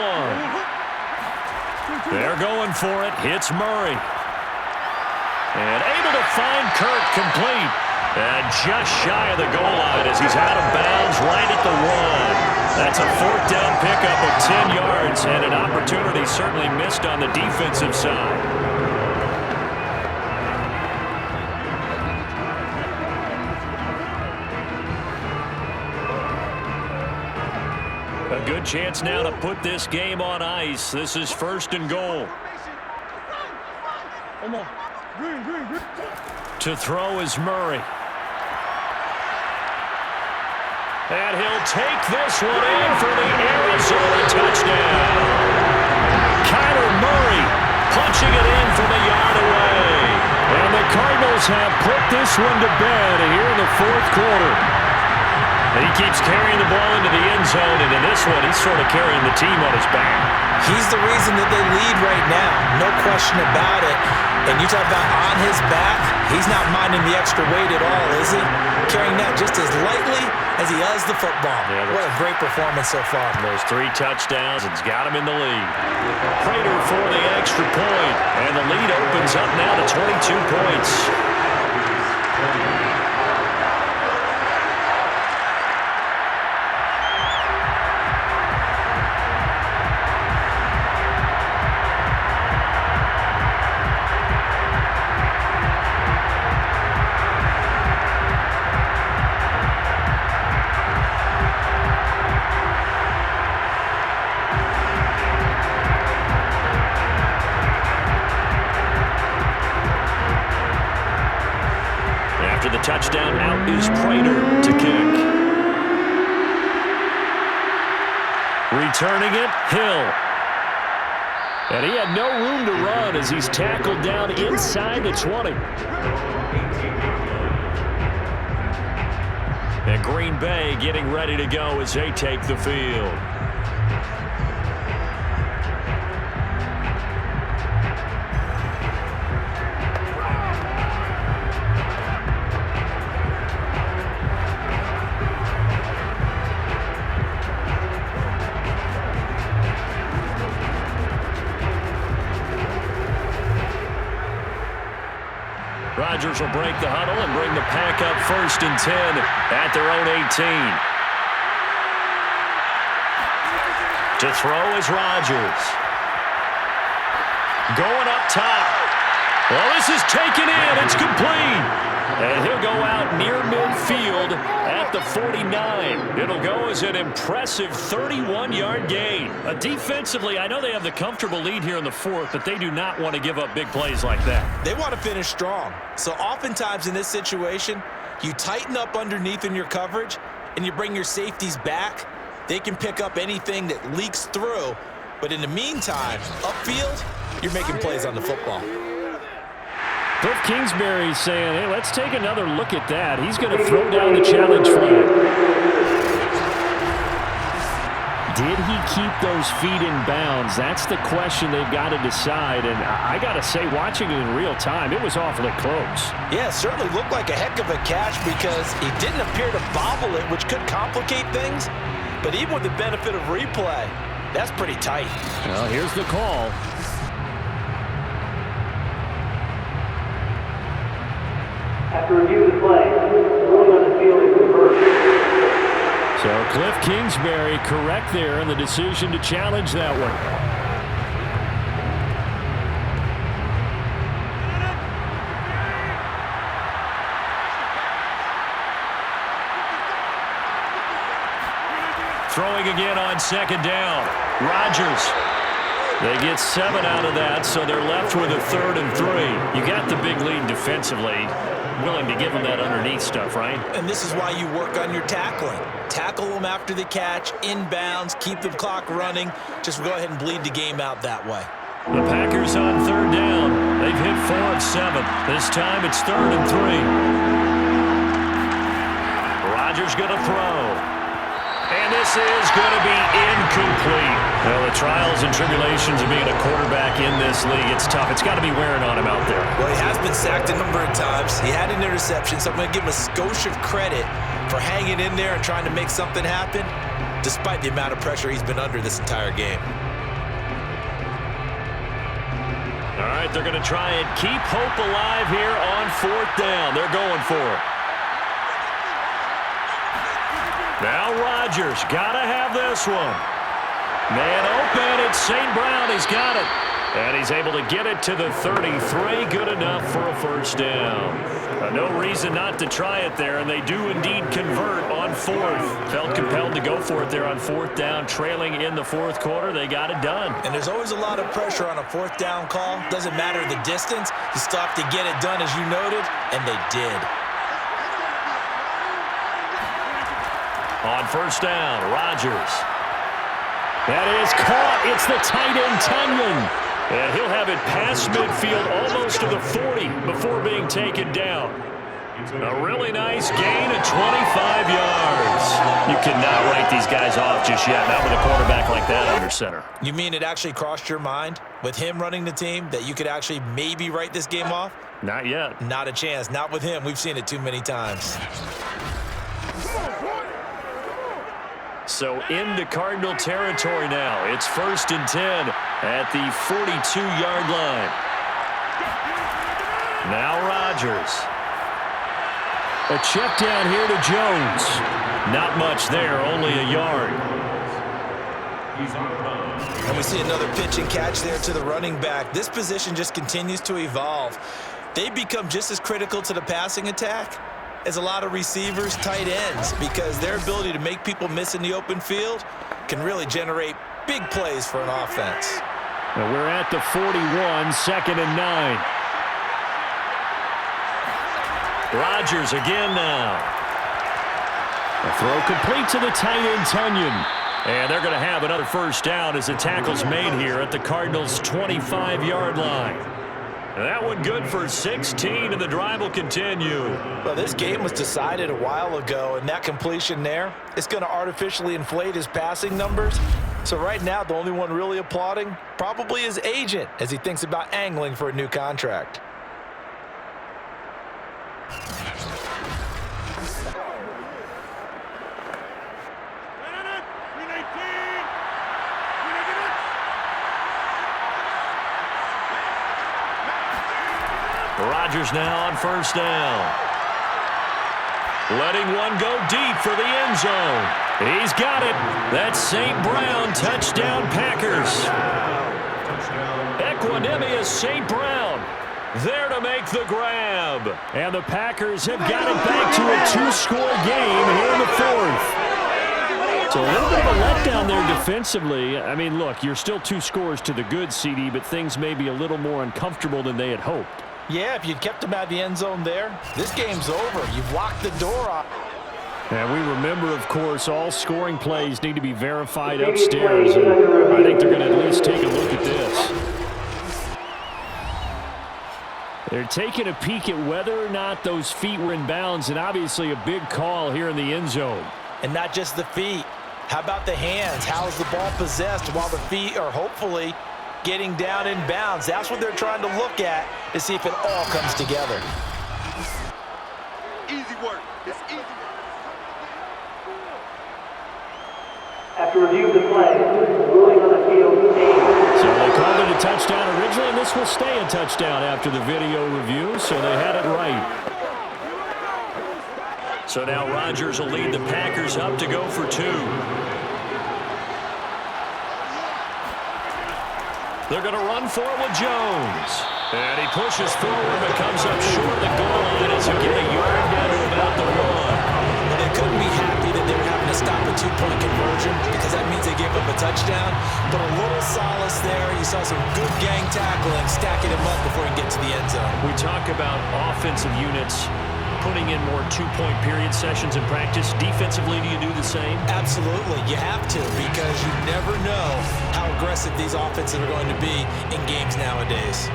They're going for it. Hits Murray. And able to find Kirk complete. And just shy of the goal line as he's out of bounds right at the 1. That's a 4th down pickup of 10 yards and an opportunity certainly missed on the defensive side. A good chance now to put this game on ice. This is 1st and goal. To throw is Murray. And he'll take this one in for the Arizona touchdown. Kyler Murray punching it in from a yard away. And the Cardinals have put this one to bed here in the fourth quarter. He keeps carrying the ball into the end zone, and in this one, he's sort of carrying the team on his back. He's the reason that they lead right now. No question about it. And you talk about on his back, he's not minding the extra weight at all, is he? Carrying that just as lightly as he does the football. Yeah, what a great performance so far. Those 3 touchdowns, it's got him in the lead. Prater for the extra point, and the lead opens up now to 22 points. The touchdown, out is Prater to kick. Returning it, Hill. And he had no room to run as he's tackled down inside the 20. And Green Bay getting ready to go as they take the field. Rodgers will break the huddle and bring the pack up 1st and 10 at their own 18. To throw is Rodgers. Going up top. Well, this is taken in. It's complete. And he'll go out near midfield at the 49. It'll go as an impressive 31-yard gain. Defensively, I know they have the comfortable lead here in the 4th, but they do not want to give up big plays like that. They want to finish strong. So oftentimes in this situation, you tighten up underneath in your coverage and you bring your safeties back. They can pick up anything that leaks through. But in the meantime, upfield, you're making plays on the football. Cliff Kingsbury saying, hey, let's take another look at that. He's going to throw down the challenge flag. Did he keep those feet in bounds? That's the question they've got to decide. And I got to say, watching it in real time, it was awfully close. Yeah, it certainly looked like a heck of a catch because he didn't appear to bobble it, which could complicate things. But even with the benefit of replay, that's pretty tight. Well, here's the call. After review of the play, ruling on the field is reversed. So Cliff Kingsbury correct there in the decision to challenge that one. Throwing again on 2nd down. Rodgers. They get 7 out of that, so they're left with a 3rd and 3. You got the big lead defensively. Willing to give them that underneath stuff, right? And this is why you work on your tackling. Tackle them after the catch, inbounds, keep the clock running. Just go ahead and bleed the game out that way. The Packers on 3rd down. They've hit 4 of 7. This time it's 3rd and 3. Rodgers going to throw. And this is going to be incomplete. Well, the trials and tribulations of being a quarterback in this league, it's tough. It's got to be wearing on him out there. Well, he has been sacked a number of times. He had an interception, so I'm going to give him a skosh of credit for hanging in there and trying to make something happen, despite the amount of pressure he's been under this entire game. All right, they're going to try and keep hope alive here on 4th down. They're going for it. Now Rodgers, gotta have this one. Man open, it's St. Brown, he's got it. And he's able to get it to the 33, good enough for a 1st down. No reason not to try it there, and they do indeed convert on 4th. Felt compelled to go for it there on 4th down, trailing in the 4th quarter. They got it done. And there's always a lot of pressure on a 4th down call. Doesn't matter the distance. You still have to get it done, as you noted, and they did. On 1st down, Rodgers. That is caught. It's the tight end, Tunyon. And he'll have it past midfield almost to the 40 before being taken down. A really nice gain of 25 yards. You cannot write these guys off just yet, not with a quarterback like that under center. You mean it actually crossed your mind with him running the team that you could actually maybe write this game off? Not yet. Not a chance. Not with him. We've seen it too many times. So into Cardinal territory now. It's 1st and 10 at the 42-yard line. Now Rodgers. A check down here to Jones. Not much there, only a yard. And we see another pitch and catch there to the running back. This position just continues to evolve. They become just as critical to the passing attack as a lot of receivers, tight ends, because their ability to make people miss in the open field can really generate big plays for an offense. Now we're at the 41, 2nd and 9. Rodgers again now. A throw complete to the tight end, Tunyon. And they're going to have another first down as the tackle's made here at the Cardinals' 25-yard line. And that one good for 16, and the drive will continue. Well, this game was decided a while ago, and that completion there is going to artificially inflate his passing numbers. So right now, the only one really applauding probably his agent as he thinks about angling for a new contract. Rodgers now on first down. Letting one go deep for the end zone. He's got it. That's St. Brown. Touchdown, Packers. Equanimous St. Brown there to make the grab. And the Packers have got it back to a 2-score game here in the 4th. So a little bit of a letdown there defensively. I mean, look, you're still 2 scores to the good, CD, but things may be a little more uncomfortable than they had hoped. Yeah, if you'd kept him out of the end zone there, this game's over. You've locked the door up. And we remember, of course, all scoring plays need to be verified upstairs. And I think they're going to at least take a look at this. They're taking a peek at whether or not those feet were in bounds, and obviously a big call here in the end zone. And not just the feet. How about the hands? How's the ball possessed while the feet are hopefully getting down in bounds? That's what they're trying to look at to see if it all comes together. Easy work. It's easy work. After review of the play, ruling on the field, So they called it a touchdown originally, and this will stay a touchdown after the video review, so they had it right. So now Rodgers will lead the Packers up to go for 2. They're going to run for it with Jones. And he pushes forward but comes up short of the goal line as he'll get a yard down to about the 1. Well, they couldn't be happy that they were having to stop a 2-point conversion because that means they gave up a touchdown. But a little solace there. You saw some good gang tackling, stacking him up before he can get to the end zone. We talk about offensive units putting in more 2-point period sessions in practice. Defensively, do you do the same? Absolutely. You have to, because you never know how aggressive these offenses are going to be in games nowadays.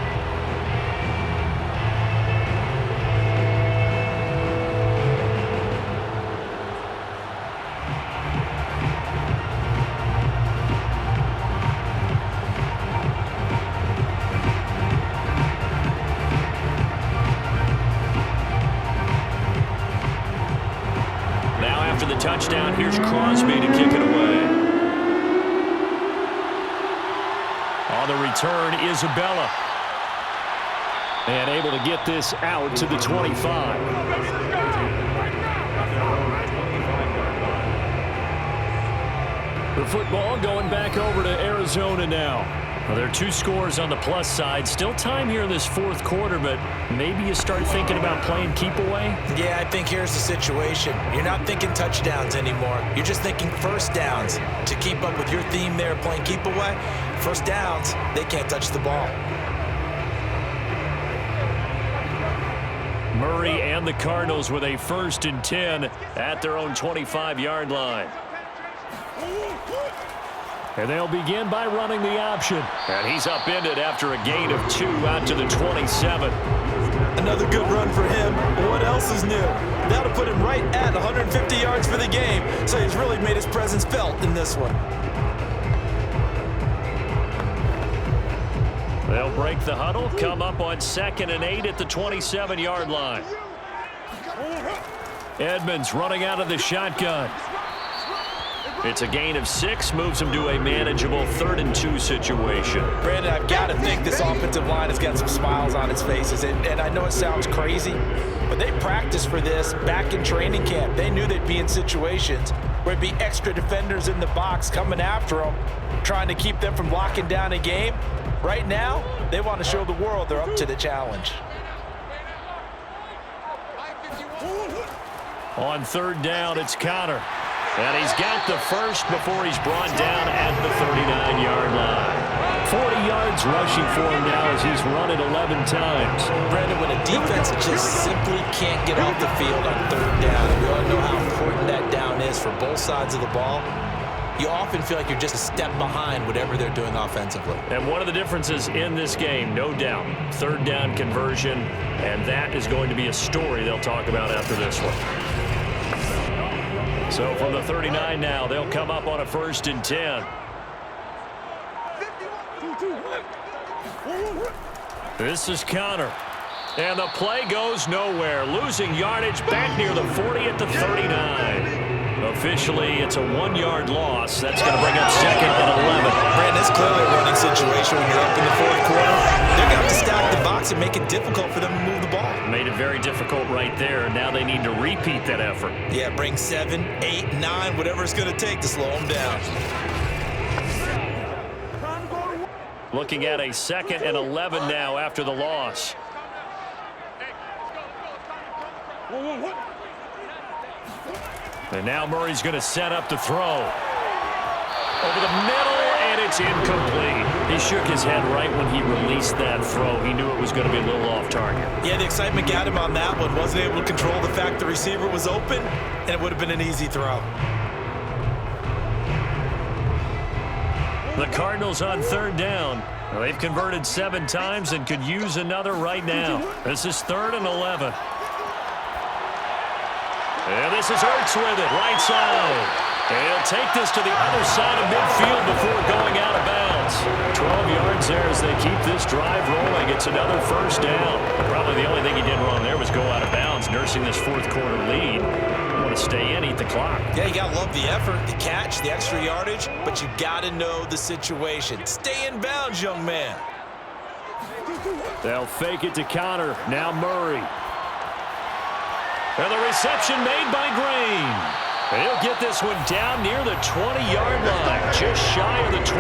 Touchdown. Here's Crosby to kick it away. On the return, Isabella. And able to get this out to the 25. The football going back over to Arizona now. Well, there are 2 scores on the plus side. Still time here in this 4th quarter, but maybe you start thinking about playing keep away? Yeah, I think here's the situation. You're not thinking touchdowns anymore. You're just thinking first downs. To keep up with your theme there, playing keep away, first downs, they can't touch the ball. Murray and the Cardinals with a 1st and 10 at their own 25-yard line. And they'll begin by running the option. And he's upended after a gain of 2 out to the 27. Another good run for him. What else is new? That'll put him right at 150 yards for the game. So he's really made his presence felt in this one. They'll break the huddle, come up on 2nd and 8 at the 27-yard line. Edmonds running out of the shotgun. It's a gain of 6, moves him to a manageable 3rd and 2 situation. Brandon, I've got to think this offensive line has got some smiles on its faces. And I know it sounds crazy, but they practiced for this back in training camp. They knew they'd be in situations where it'd be extra defenders in the box coming after them, trying to keep them from locking down a game. Right now, they want to show the world they're up to the challenge. On 3rd down, it's Connor. And he's got the first before he's brought down at the 39-yard line. 40 yards rushing for him now as he's run it 11 times. Brandon, when a defense just simply can't get off the field on 3rd down, we all know how important that down is for both sides of the ball. You often feel like you're just a step behind whatever they're doing offensively. And one of the differences in this game, no doubt, 3rd down conversion, and that is going to be a story they'll talk about after this one. So from the 39 now, they'll come up on a 1st and 10. This is Connor. And the play goes nowhere. Losing yardage back near the 40 at the 39. Officially, it's a 1-yard loss. That's going to bring up 2nd and 11. Brandon, it's clearly a running situation when you're up in the 4th quarter. They're going to have to stack the box and make it difficult for them to move the ball. Made it very difficult right there. Now they need to repeat that effort. Yeah, bring 7, 8, 9, whatever it's going to take to slow them down. Looking at a 2nd and 11 now after the loss. And now Murray's going to set up to throw. Over the middle, and it's incomplete. He shook his head right when he released that throw. He knew it was going to be a little off target. Yeah, the excitement got him on that one. Wasn't able to control the fact the receiver was open, and it would have been an easy throw. The Cardinals on 3rd down. Well, they've converted 7 times and could use another right now. This is 3rd and 11. And this is Ertz with it, right side. And he'll take this to the other side of midfield before going out of bounds. 12 yards there as they keep this drive rolling. It's another 1st down. Probably the only thing he did wrong there was go out of bounds, nursing this 4th quarter lead. You want to stay in, eat the clock. Yeah, you got to love the effort, the catch, the extra yardage, but you got to know the situation. Stay in bounds, young man. They'll fake it to Connor. Now Murray. And the reception made by Green. And he'll get this one down near the 20-yard line, just shy of the 20.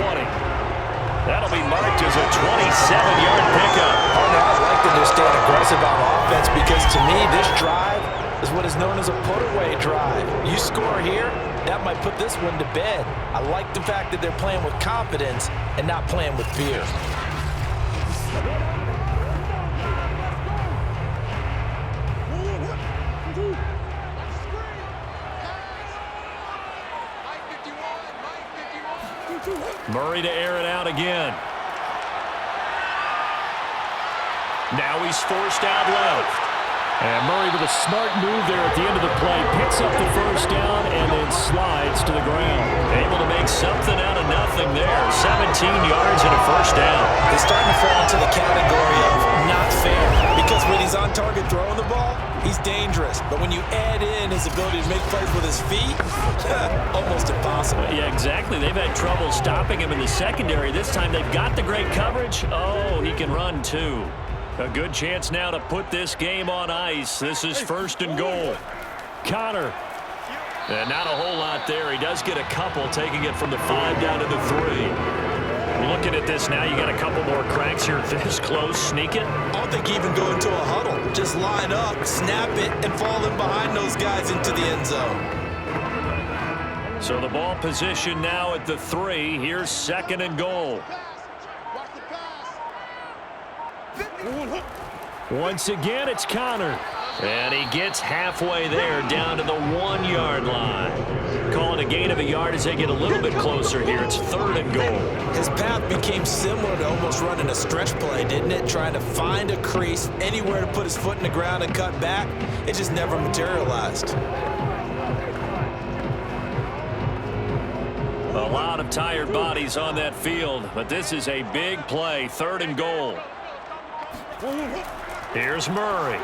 That'll be marked as a 27-yard pickup. Partner, I like that they're staying aggressive on offense because to me, this drive is what is known as a put-away drive. You score here, that might put this one to bed. I like the fact that they're playing with confidence and not playing with fear. Murray to air it out again. Now he's forced out left. And Murray with a smart move there at the end of the play. Picks up the 1st down and then slides to the ground. Able to make something out of nothing there. 17 yards and a 1st down. He's starting to fall into the category of not fair. Because when he's on target throwing the ball, he's dangerous. But when you add in his ability to make plays with his feet, almost impossible. Yeah, exactly. They've had trouble stopping him in the secondary. This time they've got the great coverage. Oh, he can run too. A good chance now to put this game on ice. This is 1st and goal. Connor. And not a whole lot there. He does get a couple, taking it from the 5 down to the 3. Looking at this now, you got a couple more cracks here this close. Sneak it. I don't think even go into a huddle. Just line up, snap it, and fall in behind those guys into the end zone. So the ball position now at the 3. Here's 2nd and goal. Once again, it's Connor. And he gets halfway there, down to the 1-yard line. call it a gain of a yard as they get a little bit closer here. It's 3rd and goal. His path became similar to almost running a stretch play, didn't it? Trying to find a crease, anywhere to put his foot in the ground and cut back. It just never materialized. A lot of tired bodies on that field, but this is a big play. 3rd and goal. Here's Murray.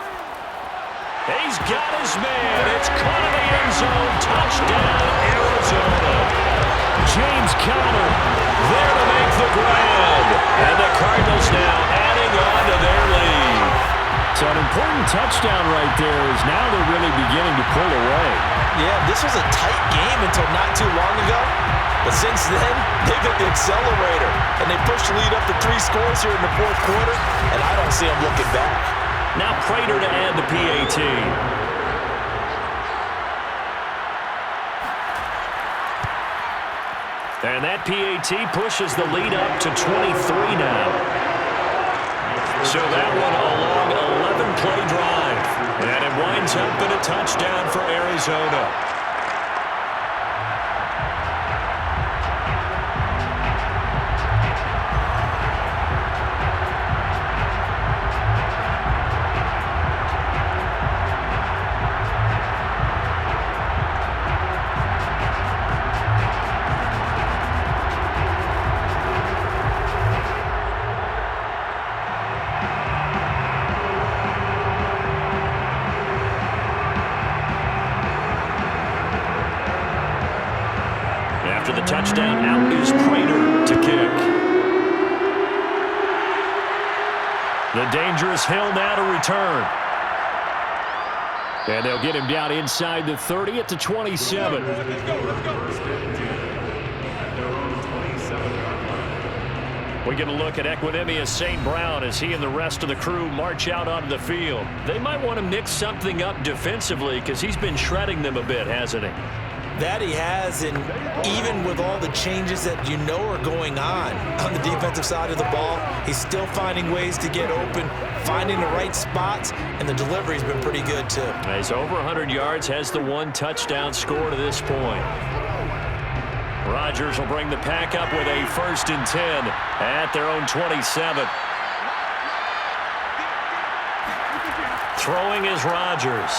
He's got his man. It's caught in the end zone. Touchdown, Arizona. James Conner there to make the grab. And the Cardinals now adding on to their lead. So an important touchdown right there is now they're really beginning to pull away. Yeah, this was a tight game until not too long ago. But since then, they've hit the accelerator. And they pushed the lead up to 3 scores here in the 4th quarter. And I don't see them looking back. Now Prater to add the PAT. And that PAT pushes the lead up to 23 now. So that one a long 11-play drive. And it winds up in a touchdown for Arizona. After the touchdown, out is Prater to kick. The dangerous Hill now to return. And they'll get him down inside the 30 at the 27. We get a look at Equinemius St. Brown as he and the rest of the crew march out onto the field. They might want to mix something up defensively because he's been shredding them a bit, hasn't he? That he has, and even with all the changes that you know are going on the defensive side of the ball, he's still finding ways to get open, finding the right spots, and the delivery's been pretty good too. He's over 100 yards, has the 1 touchdown score to this point. Rodgers will bring the pack up with a 1st and 10 at their own 27. Throwing is Rodgers.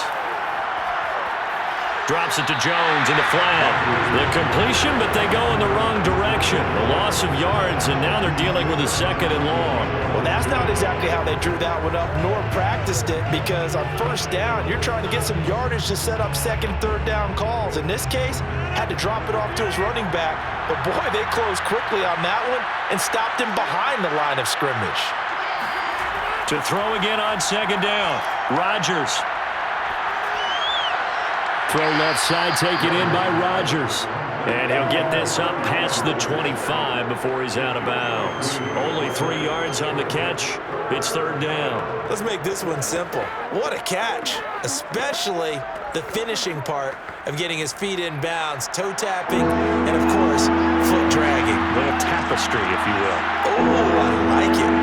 Drops it to Jones in the flat. The completion, but they go in the wrong direction. A loss of yards, and now they're dealing with a 2nd and long. Well, that's not exactly how they drew that one up, nor practiced it, because on 1st down, you're trying to get some yardage to set up 2nd, 3rd down calls. In this case, had to drop it off to his running back. But, boy, they closed quickly on that one and stopped him behind the line of scrimmage. To throw again on 2nd down, Rodgers. Throw left side, taken in by Rodgers. And he'll get this up past the 25 before he's out of bounds. Only 3 yards on the catch. It's 3rd down. Let's make this one simple. What a catch, especially the finishing part of getting his feet in bounds, toe tapping, and, of course, foot dragging. A little tapestry, if you will. Oh, I like it.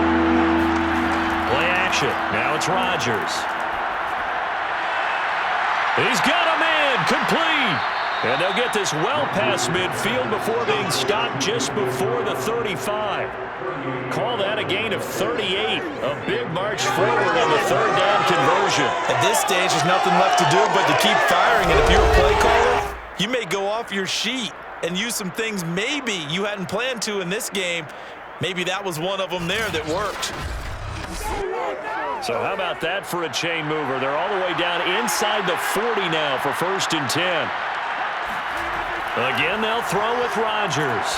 Play action. Now it's Rodgers. He's got him in, complete. And they'll get this well past midfield before being stopped just before the 35. Call that a gain of 38. A big march forward on the 3rd down conversion. At this stage, there's nothing left to do but to keep firing. And if you're a play caller, you may go off your sheet and use some things maybe you hadn't planned to in this game. Maybe that was one of them there that worked. So how about that for a chain mover? They're all the way down inside the 40 now for 1st and 10. Again, they'll throw with Rodgers.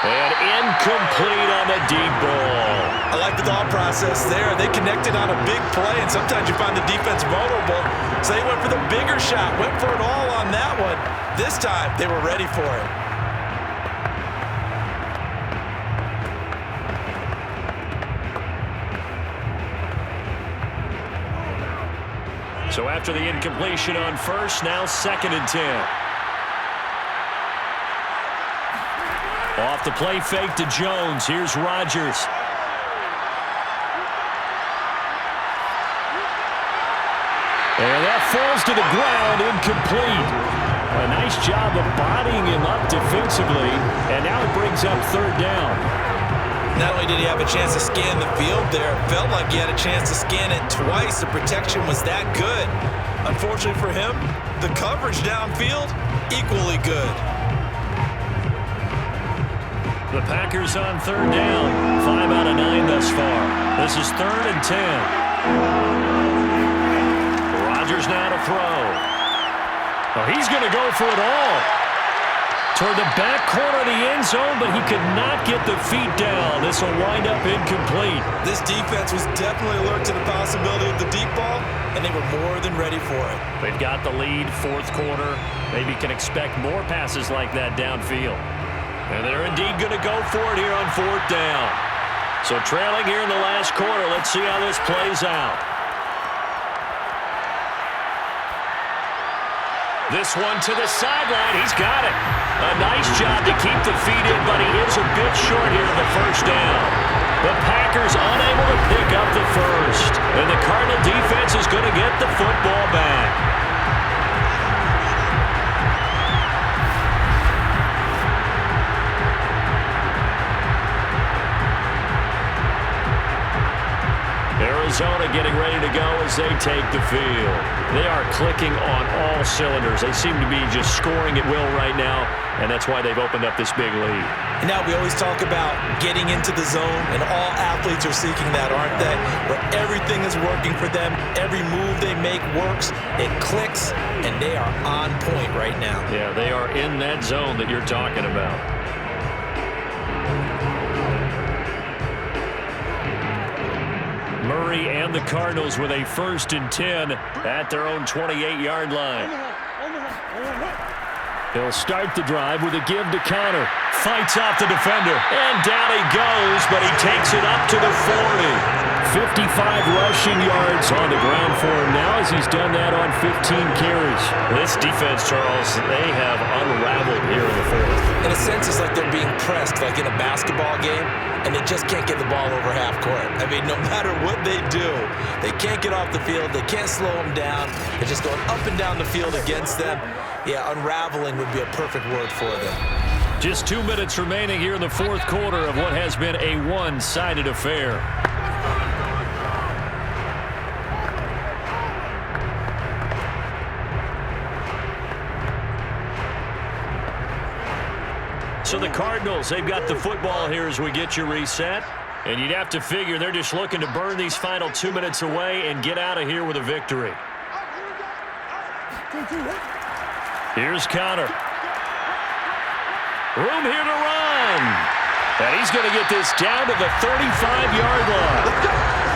And incomplete on the deep ball. I like the thought process there. They connected on a big play, and sometimes you find the defense vulnerable. So they went for the bigger shot, went for it all on that one. This time, they were ready for it. So after the incompletion on 1st, now 2nd and 10. Off the play fake to Jones. Here's Rodgers. And that falls to the ground, incomplete. A nice job of bodying him up defensively, and now it brings up third down. Not only did he have a chance to scan the field there, it felt like he had a chance to scan it twice. The protection was that good. Unfortunately for him, the coverage downfield, equally good. The Packers on third down. 5 out of 9 thus far. This is 3rd and 10. Rodgers now to throw. Oh, he's going to go for it all. Toward the back corner of the end zone, but he could not get the feet down. This will wind up incomplete. This defense was definitely alert to the possibility of the deep ball, and they were more than ready for it. They've got the lead, 4th quarter. Maybe can expect more passes like that downfield. And they're indeed going to go for it here on 4th down. So trailing here in the last quarter. Let's see how this plays out. This one to the sideline. He's got it. A nice job to keep the feet in, but he is a bit short here in the first down. The Packers unable to pick up the first. And the Cardinal defense is going to get the football back. Arizona getting ready to go as they take the field. They are clicking on all cylinders. They seem to be just scoring at will right now, and that's why they've opened up this big lead. And now we always talk about getting into the zone, and all athletes are seeking that, aren't they? Where everything is working for them, every move they make works, it clicks, and they are on point right now. Yeah, they are in that zone that you're talking about. Murray and the Cardinals with a 1st and 10 at their own 28-yard line. He'll start the drive with a give to Connor. Fights off the defender. And down he goes, but he takes it up to the 40. 55 rushing yards on the ground for him now as he's done that on 15 carries. This defense, Charles, they have unraveled here in the 4th. In a sense, it's like they're being pressed, like in a basketball game, and they just can't get the ball over half court. I mean, no matter what they do, they can't get off the field. They can't slow them down. They're just going up and down the field against them. Yeah, unraveling would be a perfect word for them. Just 2 minutes remaining here in the 4th quarter of what has been a one-sided affair. So the Cardinals, they've got the football here as we get you reset. And you'd have to figure they're just looking to burn these final 2 minutes away and get out of here with a victory. Here's Connor. Room here to run. And he's going to get this down to the 35-yard line.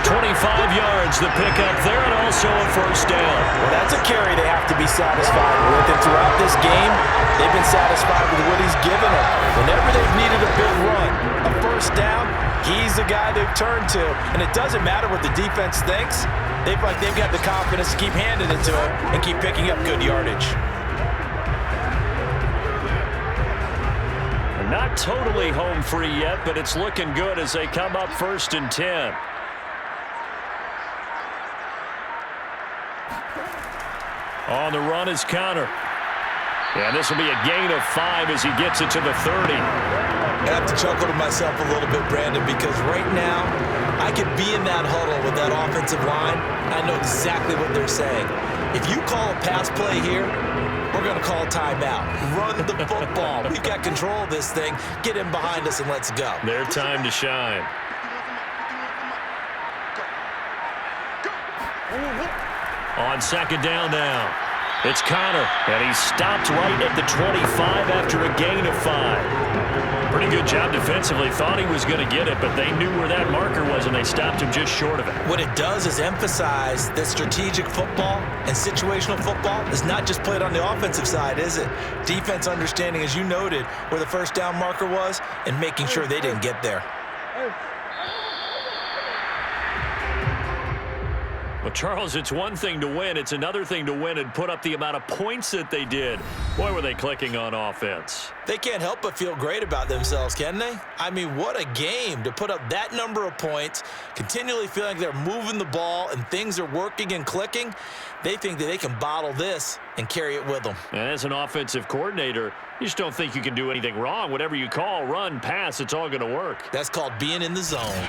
25 yards, the pickup there, and also a 1st down. Well, that's a carry they have to be satisfied with. And throughout this game, they've been satisfied with what he's given them. Whenever they've needed a big run, a 1st down, he's the guy they've turned to. And it doesn't matter what the defense thinks. They've got the confidence to keep handing it to him and keep picking up good yardage. Not totally home free yet, but it's looking good as they come up 1st and 10. On the run is Connor. And this will be a gain of 5 as he gets it to the 30. I have to chuckle to myself a little bit, Brandon, because right now I could be in that huddle with that offensive line. I know exactly what they're saying. If you call a pass play here, we're going to call timeout. Run the football. We've got control of this thing. Get in behind us and let's go. Their time to shine. On 2nd down now. It's Connor, and he stopped right at the 25 after a gain of 5. Pretty good job defensively. Thought he was going to get it, but they knew where that marker was, and they stopped him just short of it. What it does is emphasize that strategic football and situational football is not just played on the offensive side, is it? Defense understanding, as you noted, where the 1st down marker was and making sure they didn't get there. Well, Charles, it's one thing to win. It's another thing to win and put up the amount of points that they did. Boy, were they clicking on offense. They can't help but feel great about themselves, can they? I mean, what a game to put up that number of points, continually feeling like they're moving the ball and things are working and clicking. They think that they can bottle this and carry it with them. And as an offensive coordinator, you just don't think you can do anything wrong. Whatever you call, run, pass, it's all going to work. That's called being in the zone.